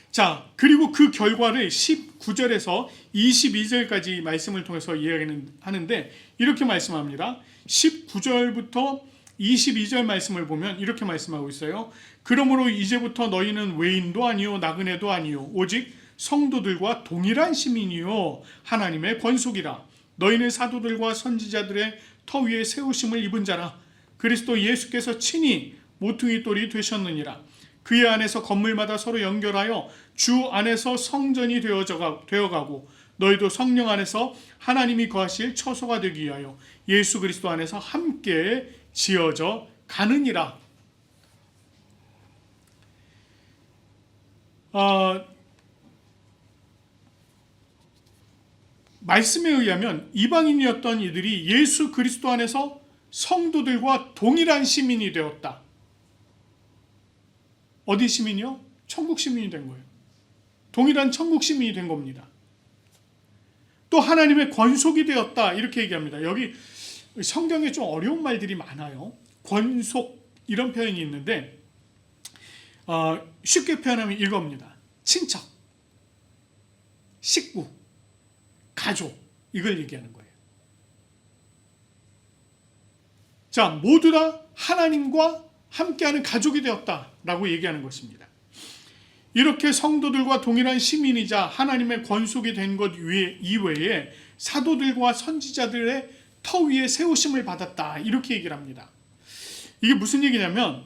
자, 그리고 그 결과를 19절에서 22절까지 말씀을 통해서 이야기는 하는데 이렇게 말씀합니다. 19절부터 22절 말씀을 보면 이렇게 말씀하고 있어요. 그러므로 이제부터 너희는 외인도 아니요 나그네도 아니요 오직 성도들과 동일한 시민이요 하나님의 권속이라. 너희는 사도들과 선지자들의 터 위에 세우심을 입은 자라. 그리스도 예수께서 친히 모퉁이 돌이 되셨느니라. 그의 안에서 건물마다 서로 연결하여 주 안에서 성전이 되어가고 너희도 성령 안에서 하나님이 거하실 처소가 되기 위하여 예수 그리스도 안에서 함께 지어져 가느니라. 말씀에 의하면 이방인이었던 이들이 예수 그리스도 안에서 성도들과 동일한 시민이 되었다. 어디 시민이요? 천국 시민이 된 거예요. 동일한 천국 시민이 된 겁니다. 또 하나님의 권속이 되었다 이렇게 얘기합니다. 여기 성경에 좀 어려운 말들이 많아요. 권속 이런 표현이 있는데 쉽게 표현하면 이겁니다. 친척, 식구, 가족 이걸 얘기하는 거예요. 자, 모두 다 하나님과 함께하는 가족이 되었다라고 얘기하는 것입니다. 이렇게 성도들과 동일한 시민이자 하나님의 권속이 된 것 이외에 사도들과 선지자들의 터 위에 세우심을 받았다, 이렇게 얘기를 합니다. 이게 무슨 얘기냐면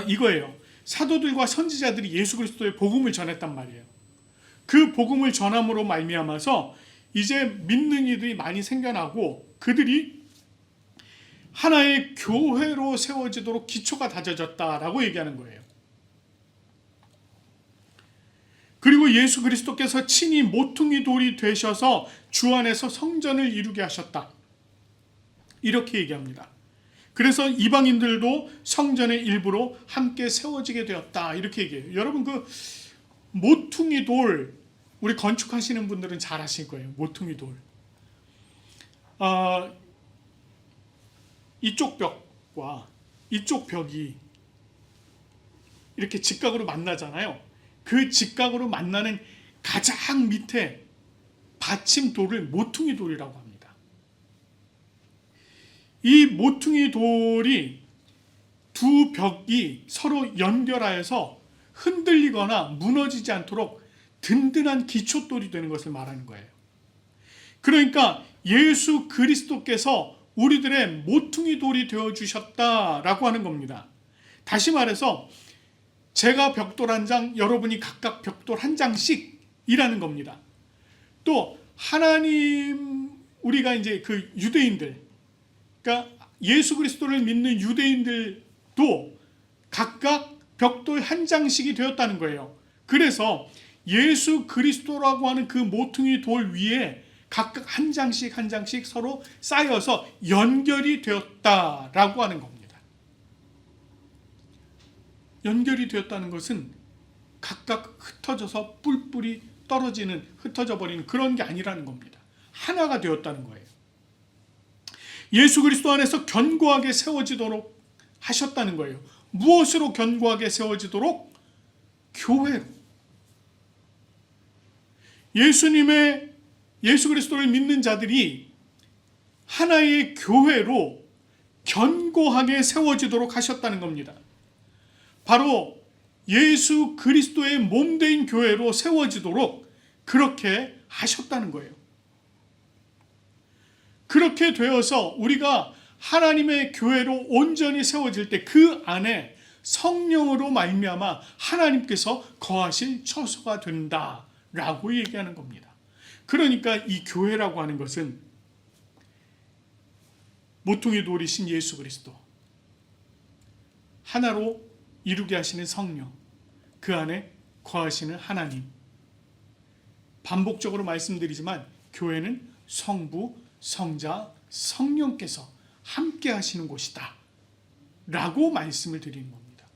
이거예요. 사도들과 선지자들이 예수 그리스도의 복음을 전했단 말이에요. 그 복음을 전함으로 말미암아서 이제 믿는 이들이 많이 생겨나고 그들이 하나의 교회로 세워지도록 기초가 다져졌다라고 얘기하는 거예요. 그리고 예수 그리스도께서 친히 모퉁이 돌이 되셔서 주 안에서 성전을 이루게 하셨다, 이렇게 얘기합니다. 그래서 이방인들도 성전의 일부로 함께 세워지게 되었다, 이렇게 얘기해요. 여러분, 그 모퉁이 돌, 우리 건축하시는 분들은 잘 아실 거예요. 모퉁이 돌. 이쪽 벽과 이쪽 벽이 이렇게 직각으로 만나잖아요. 그 직각으로 만나는 가장 밑에 받침 돌을 모퉁이 돌이라고 합니다. 이 모퉁이 돌이 두 벽이 서로 연결하여서 흔들리거나 무너지지 않도록 든든한 기초돌이 되는 것을 말하는 거예요. 그러니까 예수 그리스도께서 우리들의 모퉁이 돌이 되어주셨다라고 하는 겁니다. 다시 말해서 제가 벽돌 한 장, 여러분이 각각 벽돌 한 장씩이라는 겁니다. 또 하나님, 우리가 이제 그 유대인들, 그러니까 예수 그리스도를 믿는 유대인들도 각각 벽돌 한 장씩이 되었다는 거예요. 그래서 예수 그리스도라고 하는 그 모퉁이 돌 위에 각각 한 장씩 한 장씩 서로 쌓여서 연결이 되었다라고 하는 겁니다. 연결이 되었다는 것은 각각 흩어져서 뿔뿔이 떨어지는, 흩어져 버리는 그런 게 아니라는 겁니다. 하나가 되었다는 거예요. 예수 그리스도 안에서 견고하게 세워지도록 하셨다는 거예요. 무엇으로 견고하게 세워지도록? 교회로. 예수 그리스도를 믿는 자들이 하나의 교회로 견고하게 세워지도록 하셨다는 겁니다. 바로 예수 그리스도의 몸된 교회로 세워지도록 그렇게 하셨다는 거예요. 그렇게 되어서 우리가 하나님의 교회로 온전히 세워질 때 그 안에 성령으로 말미암아 하나님께서 거하실 처소가 된다라고 얘기하는 겁니다. 그러니까 이 교회라고 하는 것은 모퉁이 돌이신 예수 그리스도, 하나로 이루게 하시는 성령, 그 안에 거하시는 하나님. 반복적으로 말씀드리지만 교회는 성부, 성자, 성령께서 함께 하시는 곳이다 라고 말씀을 드리는 겁니다.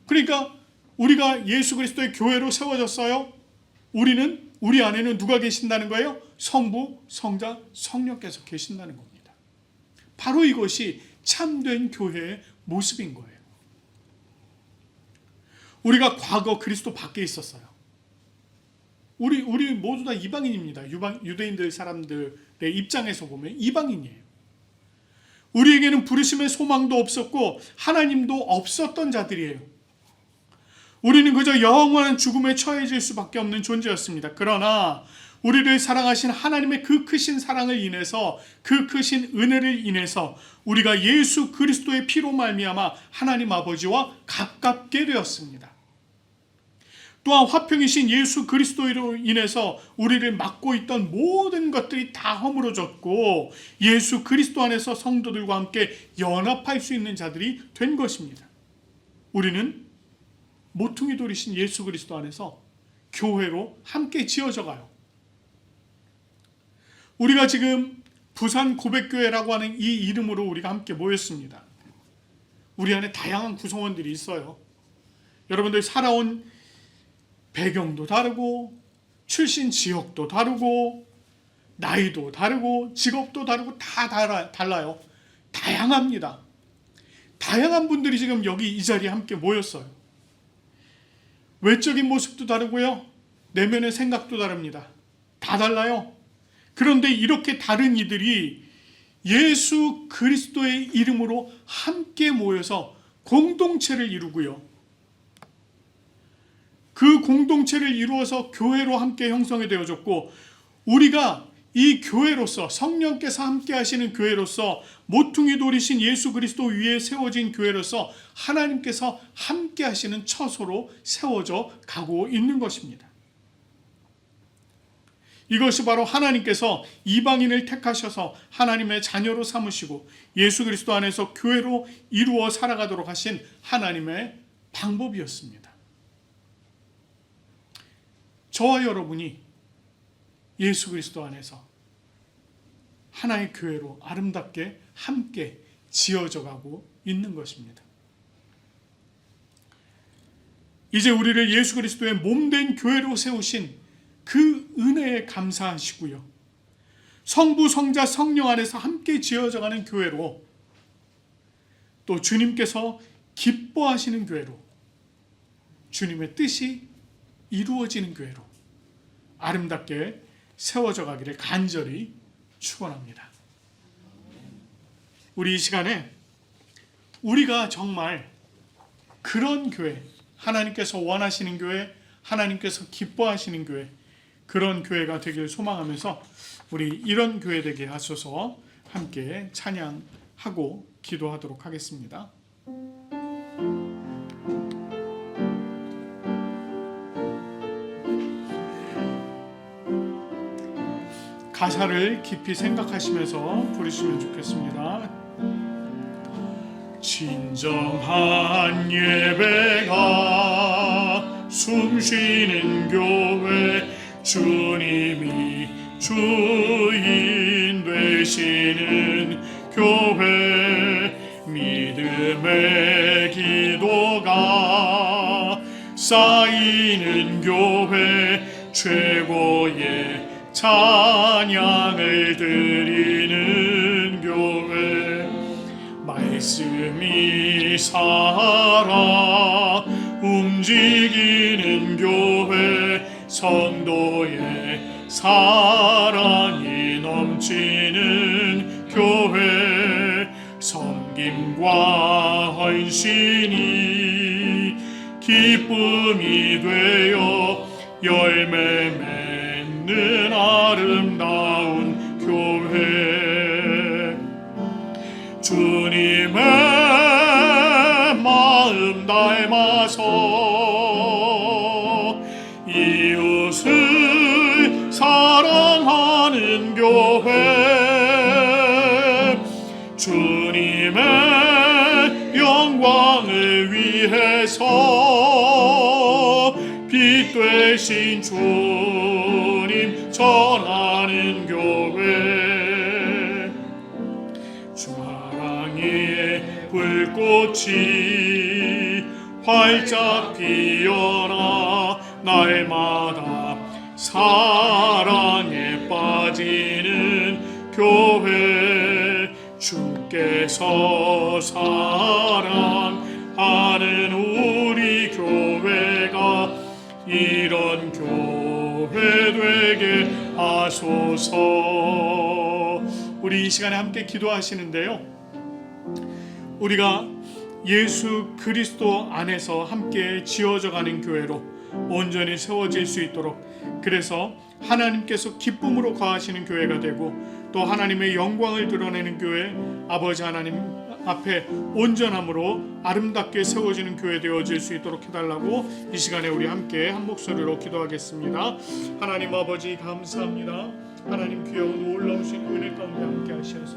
그러니까 우리가 예수 그리스도의 교회로 세워졌어요. 우리 안에는 누가 계신다는 거예요? 성부, 성자, 성령께서 계신다는 겁니다. 바로 이것이 참된 교회의 모습인 거예요. 우리가 과거 그리스도 밖에 있었어요. 우리 모두 다 이방인입니다. 유대인들 사람들의 입장에서 보면 이방인이에요. 우리에게는 부르심의 소망도 없었고 하나님도 없었던 자들이에요. 우리는 그저 영원한 죽음에 처해질 수밖에 없는 존재였습니다. 그러나 우리를 사랑하신 하나님의 그 크신 사랑을 인해서, 그 크신 은혜를 인해서 우리가 예수 그리스도의 피로 말미암아 하나님 아버지와 가깝게 되었습니다. 또한 화평이신 예수 그리스도로 인해서 우리를 막고 있던 모든 것들이 다 허물어졌고 예수 그리스도 안에서 성도들과 함께 연합할 수 있는 자들이 된 것입니다. 우리는 모퉁이 돌이신 예수 그리스도 안에서 교회로 함께 지어져 가요. 우리가 지금 부산 고백교회라고 하는 이 이름으로 우리가 함께 모였습니다. 우리 안에 다양한 구성원들이 있어요. 여러분들 살아온 배경도 다르고 출신 지역도 다르고 나이도 다르고 직업도 다르고 다 달라요. 다양합니다. 다양한 분들이 지금 여기 이 자리에 함께 모였어요. 외적인 모습도 다르고요. 내면의 생각도 다릅니다. 다 달라요. 그런데 이렇게 다른 이들이 예수 그리스도의 이름으로 함께 모여서 공동체를 이루고요. 그 공동체를 이루어서 교회로 함께 형성이 되어졌고, 우리가 이 교회로서, 성령께서 함께 하시는 교회로서, 모퉁이 돌이신 예수 그리스도 위에 세워진 교회로서 하나님께서 함께 하시는 처소로 세워져 가고 있는 것입니다. 이것이 바로 하나님께서 이방인을 택하셔서 하나님의 자녀로 삼으시고 예수 그리스도 안에서 교회로 이루어 살아가도록 하신 하나님의 방법이었습니다. 저와 여러분이 예수 그리스도 안에서 하나의 교회로 아름답게 함께 지어져 가고 있는 것입니다. 이제 우리를 예수 그리스도의 몸된 교회로 세우신 그 은혜에 감사하시고요, 성부, 성자, 성령 안에서 함께 지어져가는 교회로, 또 주님께서 기뻐하시는 교회로, 주님의 뜻이 이루어지는 교회로 아름답게 세워져 가기를 간절히 축원합니다. 우리 이 시간에 우리가 정말 그런 교회, 하나님께서 원하시는 교회, 하나님께서 기뻐하시는 교회, 그런 교회가 되길 소망하면서 우리 이런 교회 되게 하소서 함께 찬양하고 기도하도록 하겠습니다. 가사를 깊이 생각하시면서 부르시면 좋겠습니다. 진정한 예배가 숨쉬는 교회, 주님이 주인 되시는 교회, 믿음의 기도가 쌓이는 교회, 최고의 찬양을 드리는 교회, 말씀이 살아 움직이는 교회, 성도의 사랑이 넘치는 교회, 섬김과 헌신이 기쁨이 되어 열매 맺는 아름다운 교회, 주님의 마음 닮아서 이웃을 사랑하는 교회, 주님의 영광을 위해서 빛 되신 주님 전하는 교회, 사랑의 불꽃이 활짝 피어나 날마다 사랑에 빠지는 교회, 주께서 사랑하는 우리 교회가 이런 교회 되게 하소서. 우리 이 시간에 함께 기도하시는데요, 우리가 예수 그리스도 안에서 함께 지어져 가는 교회로 온전히 세워질 수 있도록, 그래서 하나님께서 기쁨으로 거하시는 교회가 되고 또 하나님의 영광을 드러내는 교회, 아버지 하나님 앞에 온전함으로 아름답게 세워지는 교회 되어질 수 있도록 해달라고 이 시간에 우리 함께 한 목소리로 기도하겠습니다. 하나님 아버지 감사합니다. 하나님 귀하고 놀라우신 은혜 가운데 함께 하셔서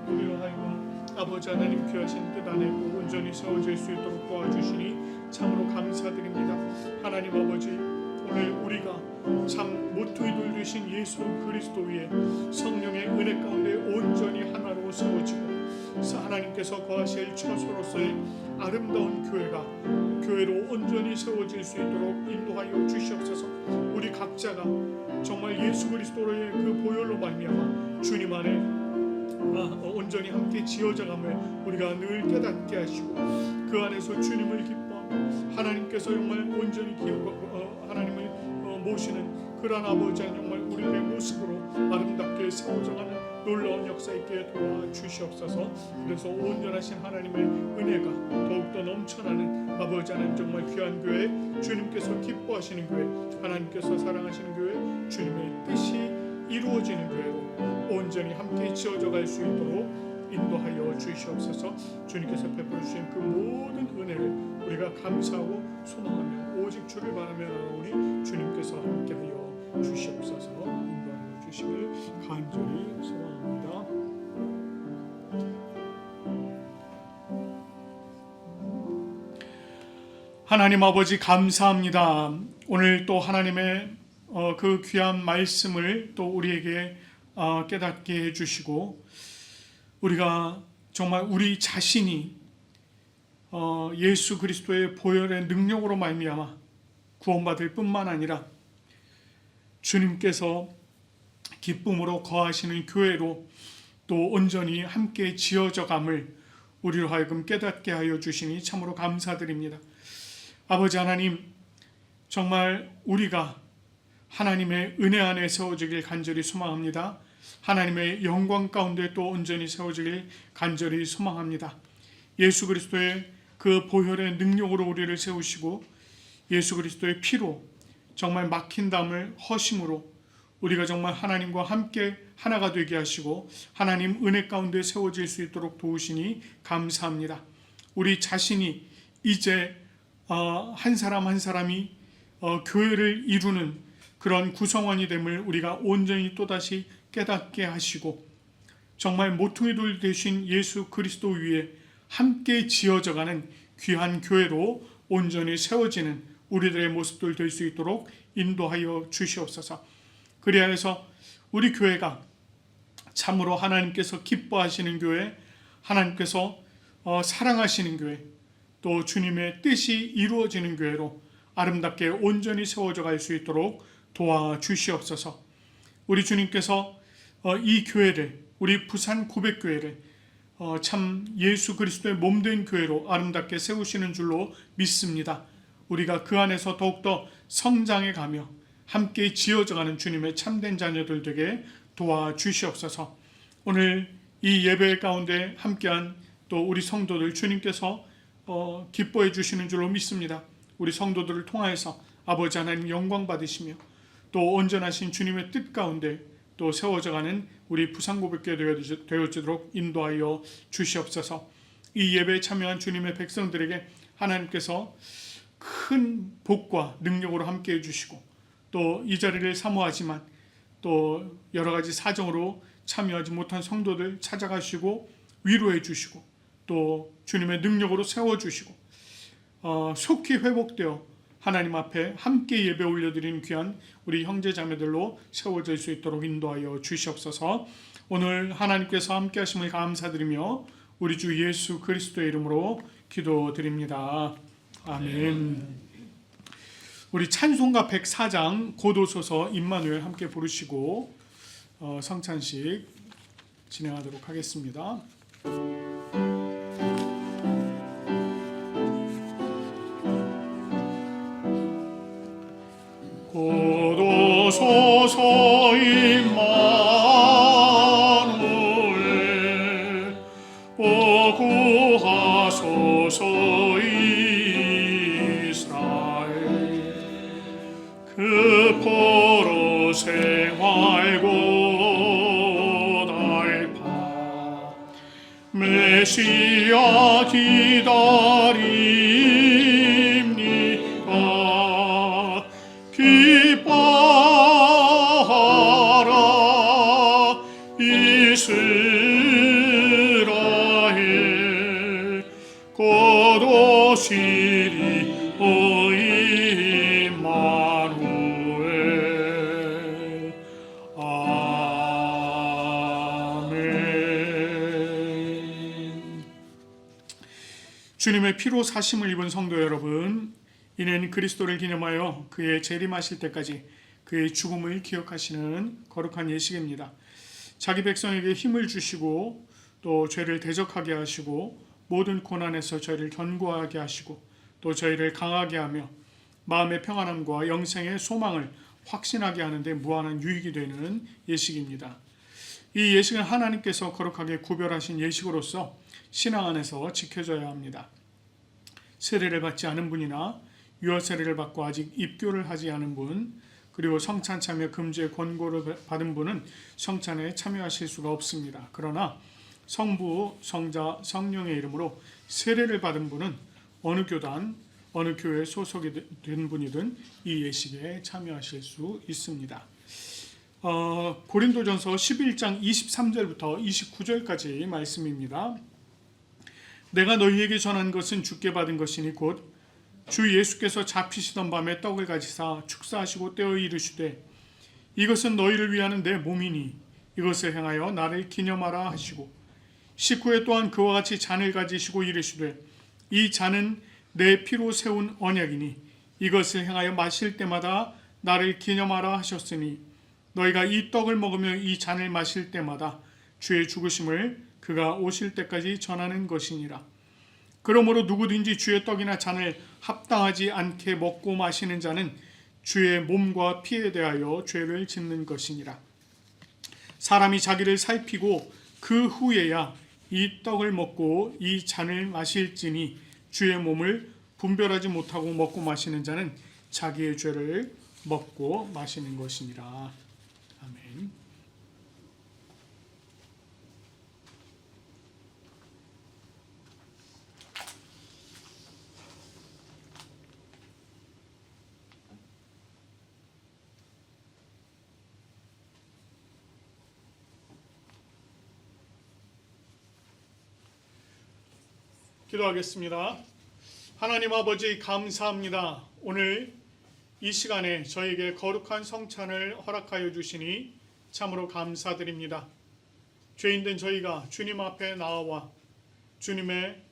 우리로 하여금 아버지 하나님 귀하신 뜻 안에 온전히 세워질 수 있도록 도와주시니 참으로 감사드립니다. 하나님 아버지, 오늘 우리가 참 모퉁이 돌 되신 예수 그리스도 위에 성령의 은혜 가운데 온전히 하나로 세워지고 하나님께서 거하실 처소로서의 아름다운 교회로 온전히 세워질 수 있도록 인도하여 주시옵소서. 우리 각자가 정말 예수 그리스도의 그 보혈로 말미암아 주님 안에 온전히 함께 지어져감을 우리가 늘 깨닫게 하시고 그 안에서 주님을 기뻐하고 하나님께서 정말 온전히 하나님을 모시는 그러한 아버지 정말 우리의 모습으로 아름답게 세워져가는 놀라운 역사 있게 도와주시옵소서. 그래서 온전하신 하나님의 은혜가 더욱더 넘쳐나는 아버지 하나님 정말 귀한 교회, 주님께서 기뻐하시는 교회, 하나님께서 사랑하시는 교회, 주님의 뜻이 이루어지는 교회로 온전히 함께 지어져 갈 수 있도록 인도하여 주시옵소서. 주님께서 베풀어 주신 그 모든 은혜를 우리가 감사하고 소망하며 오직 주를 바라며 나오니 주님께서 함께하여 주시옵소서. 인도하여 주시길 간절히 소망합니다. 하나님 아버지 감사합니다. 오늘 또 하나님의 그 귀한 말씀을 또 우리에게 깨닫게 해주시고, 우리가 정말 우리 자신이 예수 그리스도의 보혈의 능력으로 말미암아 구원받을 뿐만 아니라 주님께서 기쁨으로 거하시는 교회로 또 온전히 함께 지어져감을 우리로 하여금 깨닫게 하여 주시니 참으로 감사드립니다. 아버지 하나님, 정말 우리가 하나님의 은혜 안에 세워지길 간절히 소망합니다. 하나님의 영광 가운데 또 온전히 세워지길 간절히 소망합니다. 예수 그리스도의 그 보혈의 능력으로 우리를 세우시고 예수 그리스도의 피로 정말 막힌 담을 허심으로 우리가 정말 하나님과 함께 하나가 되게 하시고 하나님 은혜 가운데 세워질 수 있도록 도우시니 감사합니다. 우리 자신이 이제 한 사람 한 사람이 교회를 이루는 그런 구성원이 됨을 우리가 온전히 또다시 깨닫게 하시고 정말 모퉁이 돌 되신 예수 그리스도 위에 함께 지어져가는 귀한 교회로 온전히 세워지는 우리들의 모습들 될 수 있도록 인도하여 주시옵소서. 그리하여 해서 우리 교회가 참으로 하나님께서 기뻐하시는 교회, 하나님께서 사랑하시는 교회, 또 주님의 뜻이 이루어지는 교회로 아름답게 온전히 세워져 갈 수 있도록 도와주시옵소서. 우리 주님께서 이 교회를, 우리 부산 구백교회를 참 예수 그리스도의 몸된 교회로 아름답게 세우시는 줄로 믿습니다. 우리가 그 안에서 더욱더 성장해 가며 함께 지어져가는 주님의 참된 자녀들 되게 도와주시옵소서. 오늘 이 예배 가운데 함께한 또 우리 성도들 주님께서 기뻐해 주시는 줄로 믿습니다. 우리 성도들을 통하여서 아버지 하나님 영광 받으시며 또 온전하신 주님의 뜻 가운데 또 세워져가는 우리 부산고백교회 되어지도록 인도하여 주시옵소서. 이 예배에 참여한 주님의 백성들에게 하나님께서 큰 복과 능력으로 함께해 주시고 또 이 자리를 사모하지만 또 여러 가지 사정으로 참여하지 못한 성도들 찾아가시고 위로해 주시고 또 주님의 능력으로 세워주시고 속히 회복되어 하나님 앞에 함께 예배 올려드리는 귀한 우리 형제자매들로 세워질 수 있도록 인도하여 주시옵소서. 오늘 하나님께서 함께 하심을 감사드리며 우리 주 예수 그리스도의 이름으로 기도드립니다. 아멘. 우리 찬송가 104장 고도소서 임마누엘 함께 부르시고 성찬식 진행하도록 하겠습니다. 고도소서 임마누엘 오 구하소서 이스라엘 그 포로 생활고 달파 메시아 기다립니다. 기뻐하라 이스라엘 곧 오시리 오 임마누엘. 아멘. 주님의 피로 사심을 입은 성도 여러분, 이는 그리스도를 기념하여 그의 재림하실 때까지 그의 죽음을 기억하시는 거룩한 예식입니다. 자기 백성에게 힘을 주시고 또 죄를 대적하게 하시고 모든 고난에서 저희를 견고하게 하시고 또 저희를 강하게 하며 마음의 평안함과 영생의 소망을 확신하게 하는 데 무한한 유익이 되는 예식입니다. 이 예식은 하나님께서 거룩하게 구별하신 예식으로서 신앙 안에서 지켜져야 합니다. 세례를 받지 않은 분이나 유아 세례를 받고 아직 입교를 하지 않은 분, 그리고 성찬 참여 금지의 권고를 받은 분은 성찬에 참여하실 수가 없습니다. 그러나 성부, 성자, 성령의 이름으로 세례를 받은 분은 어느 교단, 어느 교회에 소속이 된 분이든 이 예식에 참여하실 수 있습니다. 고린도전서 11장 23절부터 29절까지 말씀입니다. 내가 너희에게 전한 것은 주께 받은 것이니 곧 주 예수께서 잡히시던 밤에 떡을 가지사 축사하시고 떼어 이르시되 이것은 너희를 위하는 내 몸이니 이것을 행하여 나를 기념하라 하시고 식후에 또한 그와 같이 잔을 가지시고 이르시되 이 잔은 내 피로 세운 언약이니 이것을 행하여 마실 때마다 나를 기념하라 하셨으니 너희가 이 떡을 먹으며 이 잔을 마실 때마다 주의 죽으심을 그가 오실 때까지 전하는 것이니라. 그러므로 누구든지 주의 떡이나 잔을 합당하지 않게 먹고 마시는 자는 주의 몸과 피에 대하여 죄를 짓는 것이니라. 사람이 자기를 살피고 그 후에야 이 떡을 먹고 이 잔을 마실지니 주의 몸을 분별하지 못하고 먹고 마시는 자는 자기의 죄를 먹고 마시는 것이니라. 아멘. 기도하겠습니다. 하나님 아버지 감사합니다. 오늘 이 시간에 저에게 거룩한 성찬을 허락하여 주시니 참으로 감사드립니다. 죄인된 저희가 주님 앞에 나와 주님의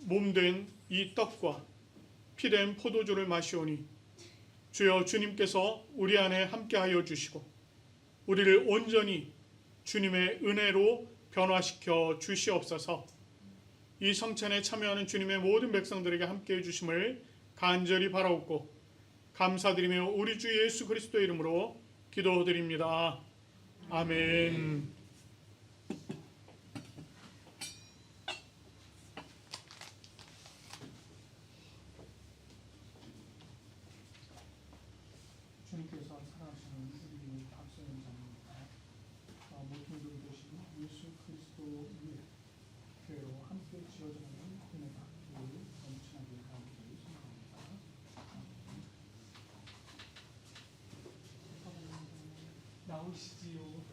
몸된 이 떡과 피된 포도주를 마시오니 주여 주님께서 우리 안에 함께하여 주시고 우리를 온전히 주님의 은혜로 변화시켜 주시옵소서. 이 성찬에 참여하는 주님의 모든 백성들에게 함께해 주심을 간절히 바라옵고 감사드리며 우리 주 예수 그리스도 이름으로 기도드립니다. 아멘. 주님께서 사랑하시는 우리 박수영 자입니다. 모든 들 되신 예수 그리스도 위에 교회로 함께 지어지는 은혜 받기 넘치나게 간절히 소망합니다. 나오시지요.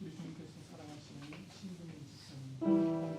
우리 주님께서 사랑하시는 신부님 지사님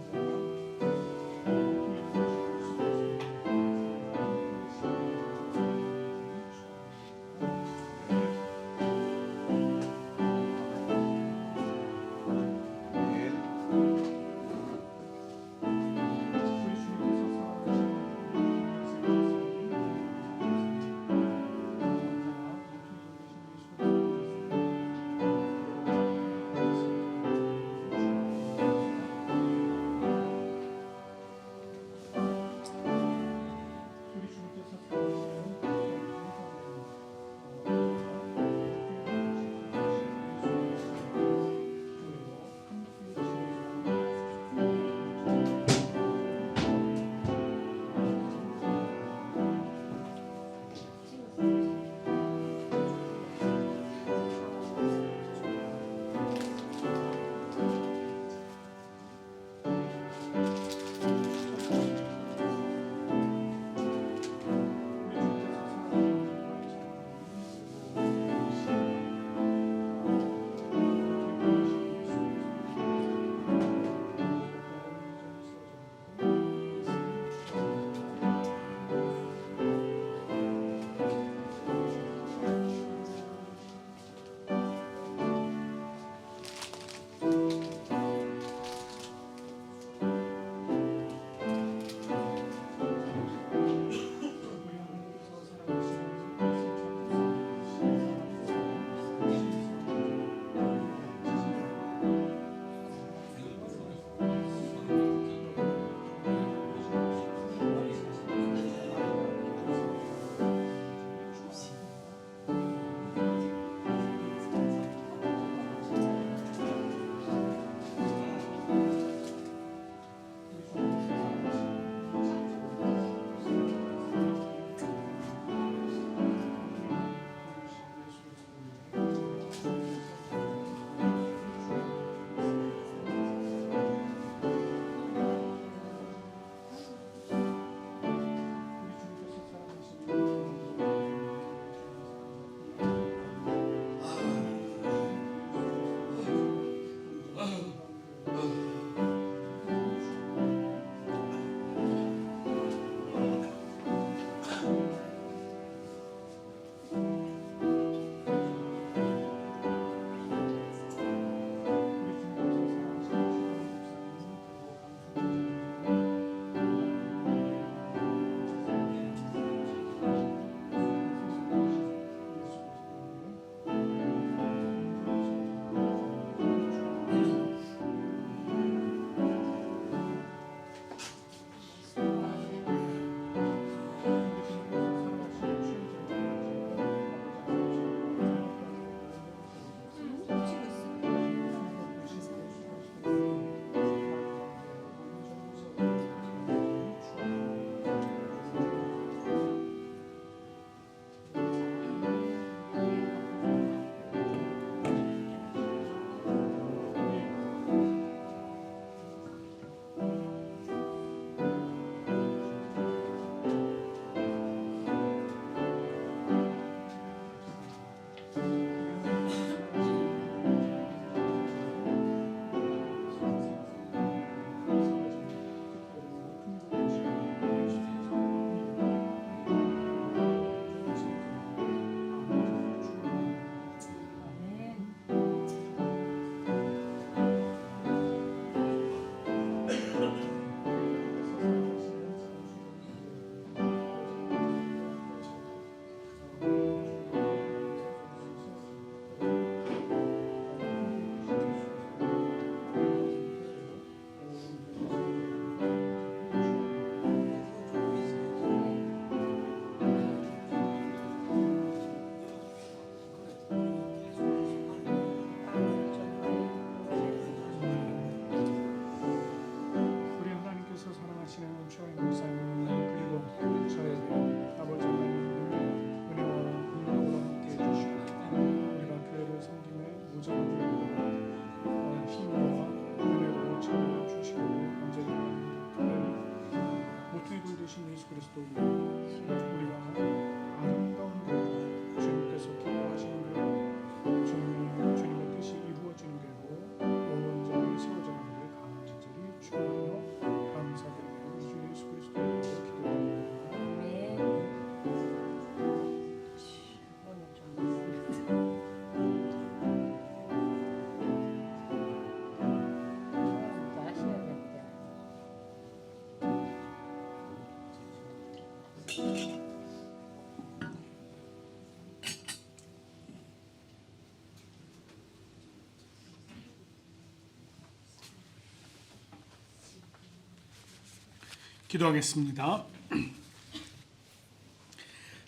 기도하겠습니다.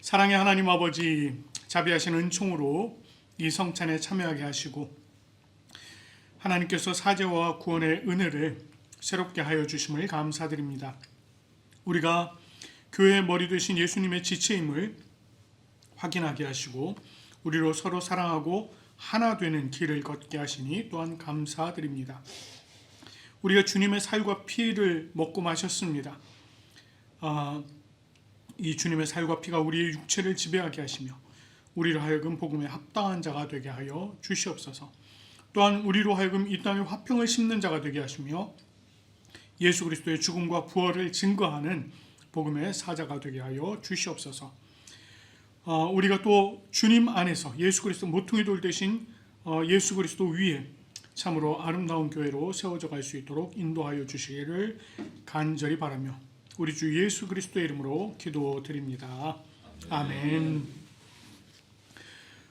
사랑의 하나님 아버지, 자비하신 은총으로 이 성찬에 참여하게 하시고 하나님께서 사죄와 구원의 은혜를 새롭게 하여 주심을 감사드립니다. 우리가 교회의 머리 되신 예수님의 지체임을 확인하게 하시고 우리로 서로 사랑하고 하나 되는 길을 걷게 하시니 또한 감사드립니다. 우리가 주님의 살과 피를 먹고 마셨습니다. 이 주님의 살과 피가 우리의 육체를 지배하게 하시며 우리로 하여금 복음에 합당한 자가 되게 하여 주시옵소서. 또한 우리로 하여금 이 땅에 화평을 심는 자가 되게 하시며 예수 그리스도의 죽음과 부활을 증거하는 복음의 사자가 되게 하여 주시옵소서. 우리가 또 주님 안에서 예수 그리스도 모퉁이 돌 대신 예수 그리스도 위에 참으로 아름다운 교회로 세워져 갈 수 있도록 인도하여 주시기를 간절히 바라며 우리 주 예수 그리스도의 이름으로 기도드립니다. 아멘.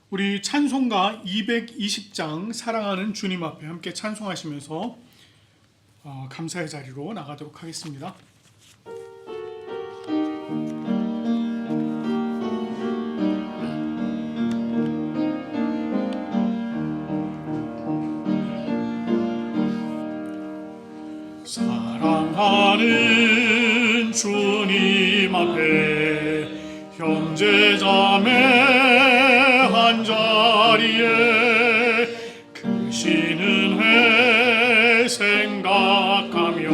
우리 찬송가 220장 사랑하는 주님 앞에 함께 찬송하시면서 감사의 자리로 나가도록 하겠습니다. 사랑하는 주님 앞에 형제자매 한자리에 크신 은혜 생각하며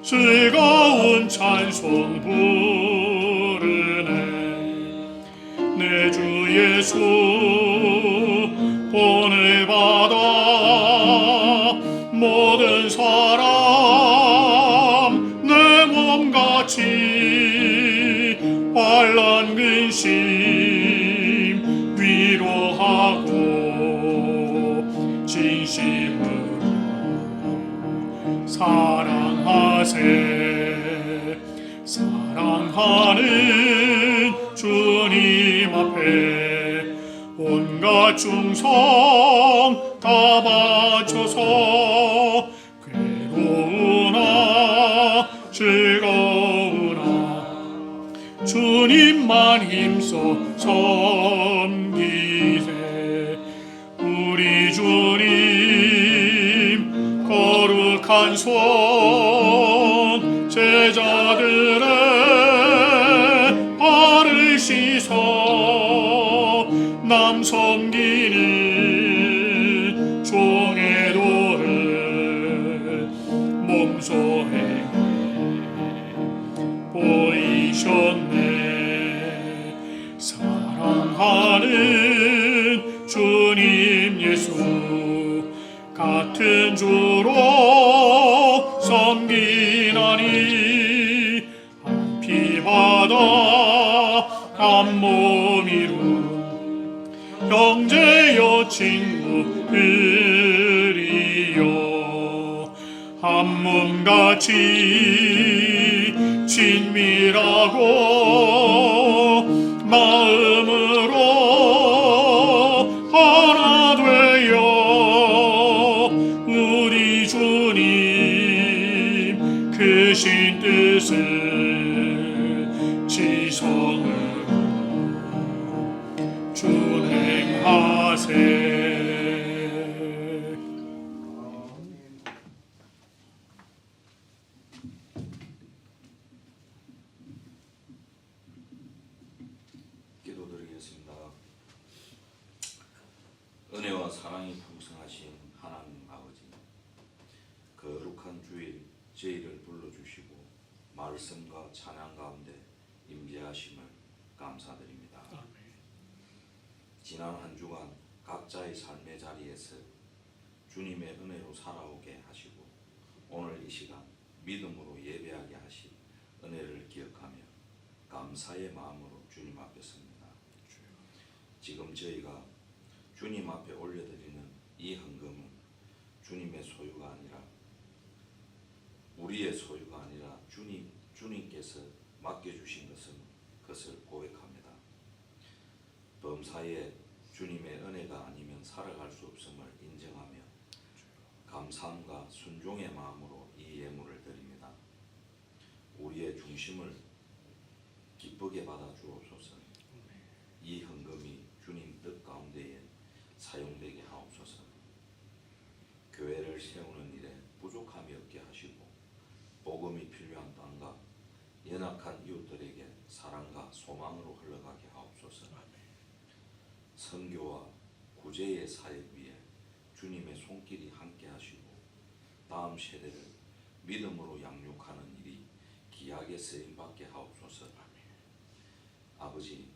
즐거운 찬송 부르네. 내 주 예수 본을 받아 모든 사람 내 몸같이 환난 근심 위로하고 진심으로 사랑하세. 사랑하는 주님 앞에 온갖 충성 다 바쳐서 괴로우나 즐거우나 주님만 힘써 섬기세. 우리 주님 거룩한 손 제자들의 발을 씻어 남 섬기는 종의 도를 몸소에 보이셨네. 사랑하는 주님 예수 같은 주로 섬기나니 한 피 받아 한 몸 이룬 형제여 친구들이여 한 몸같이 친밀하고 마음으로 하나 되어 우리 주님 크신 뜻을 지성으로 준행하세. 기도드리겠습니다. 은혜와 사랑이 풍성하신 하나님 아버지, 거룩한 주일 제의를 불러주시고 말씀과 찬양 가운데 임재하심을 감사드립니다. 지난 한 주간 각자의 삶의 자리에서 주님의 은혜로 살아오게 하시고 오늘 이 시간 믿음으로 예배하게 하신 은혜를 기억하며 감사의 마음으로 주님 앞에 섭니다. 지금 저희가 주님 앞에 올려드리는 이 헌금은 주님의 소유가 아니라 우리의 소유가 아니라 주님께서 맡겨주신 것을 고백합니다. 범사에 주님의 은혜가 아니면 살아갈 수 없음을 인정하며 감사함과 순종의 마음으로 이 예물을 드립니다. 우리의 중심을 기쁘게 받아 주옵소서. 이 헌금이 주님 뜻 가운데에 사용되게 하옵소서. 교회를 세우는 일에 부족함이 없게 하시고 복음이 필요한 땅과 연약한 이웃들에게 사랑과 소망으로 흘러가게 하옵소서. 선교와 구제의 사역 위에 주님의 손길이 함께 하시고 다음 세대를 믿음으로 양육하는 일이 귀하게 쓰임받게 하옵소서. 아버지,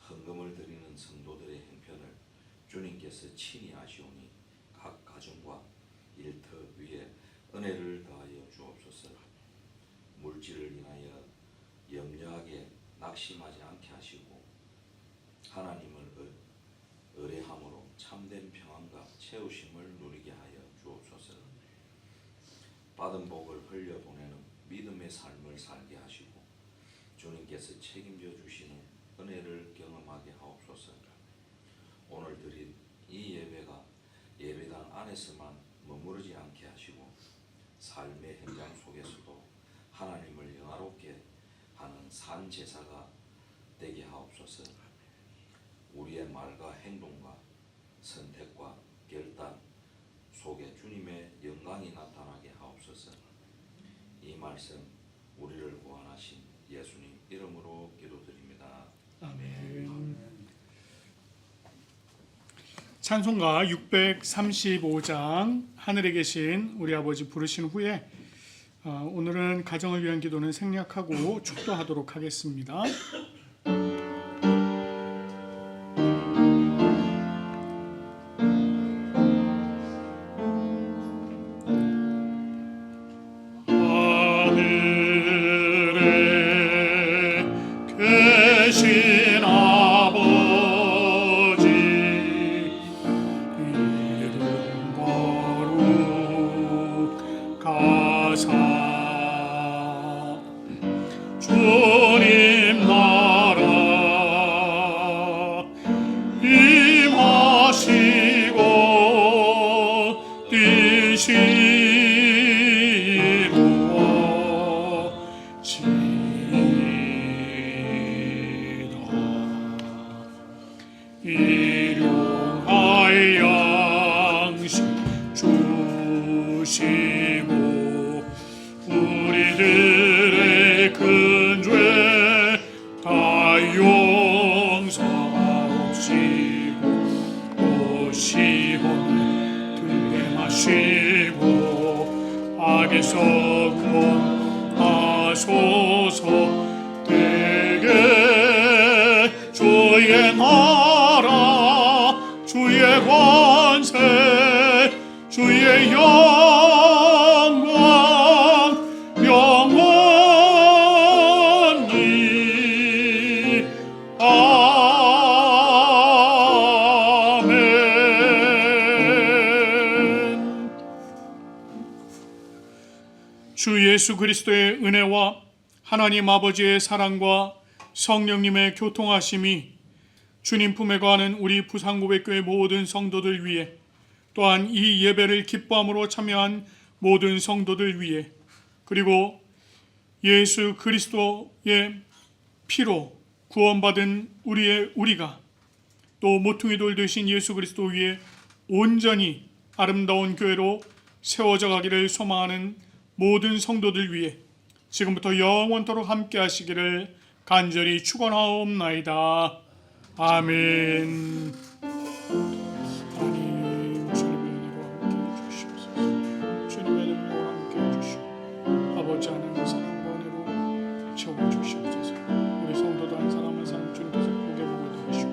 헌금을 드리는 성도들의 형편을 주님께서 친히 아시오니 각 가정과 일터 위에 은혜를 더하여 주옵소서. 물질을 인하여 염려하게 낙심하지 않게 하시고 하나님을 의뢰함으로 참된 평안과 채우심을 누리게 하여 주옵소서. 받은 복을 흘려보내는 믿음의 삶을 살게 하시고 주님께서 책임져 주시는 은혜를 경험하게 하옵소서. 오늘 드린 이 예배가 예배당 안에서만 머무르지 않게 하시고 삶의 현장 속에서도 하나님을 영화롭게 하는 산 제사가 되게 하옵소서. 우리의 말과 행동과 선택과 결단 속에 주님의 영광이 나타나게 하옵소서. 이 말씀 우리를 구원하신 예수님 이름으로 기도드립니다. 아멘. 찬송가 635장 하늘에 계신 우리 아버지 부르신 후에 오늘은 가정을 위한 기도는 생략하고 축도하도록 하겠습니다. 주님 나라 임하시고 뜻이 이루어지이다. 일용할 양식 주시고 우리들의 큰 죄 다 용서하옵시고 또 시험을 들게 마시고 악에서 구원하소서. 되게 주의 나라 주의 권세 주의 영광 영원히 아멘. 주 예수 그리스도의 은혜와 하나님 아버지의 사랑과 성령님의 교통하심이 주님 품에 거하는 우리 부산고백교회 모든 성도들 위해 또한 이 예배를 기뻐함으로 참여한 모든 성도들 위해 그리고 예수 그리스도의 피로 구원받은 우리가 또 모퉁이 돌 되신 예수 그리스도 위에 온전히 아름다운 교회로 세워져 가기를 소망하는 모든 성도들 위해 지금부터 영원토록 함께 하시기를 간절히 축원하옵나이다. 아멘. 하나님 주님의 은혜로 함께 해주시옵소서. 주님의 능력으로 함께 해주시고 아버지 하나님의 사랑과 은혜로 채워주시옵소서. 우리 성도도 한 사람 한 사람 주님께서 크게 보고 도우시고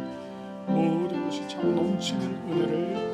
모든 것이 참 넘치는 은혜를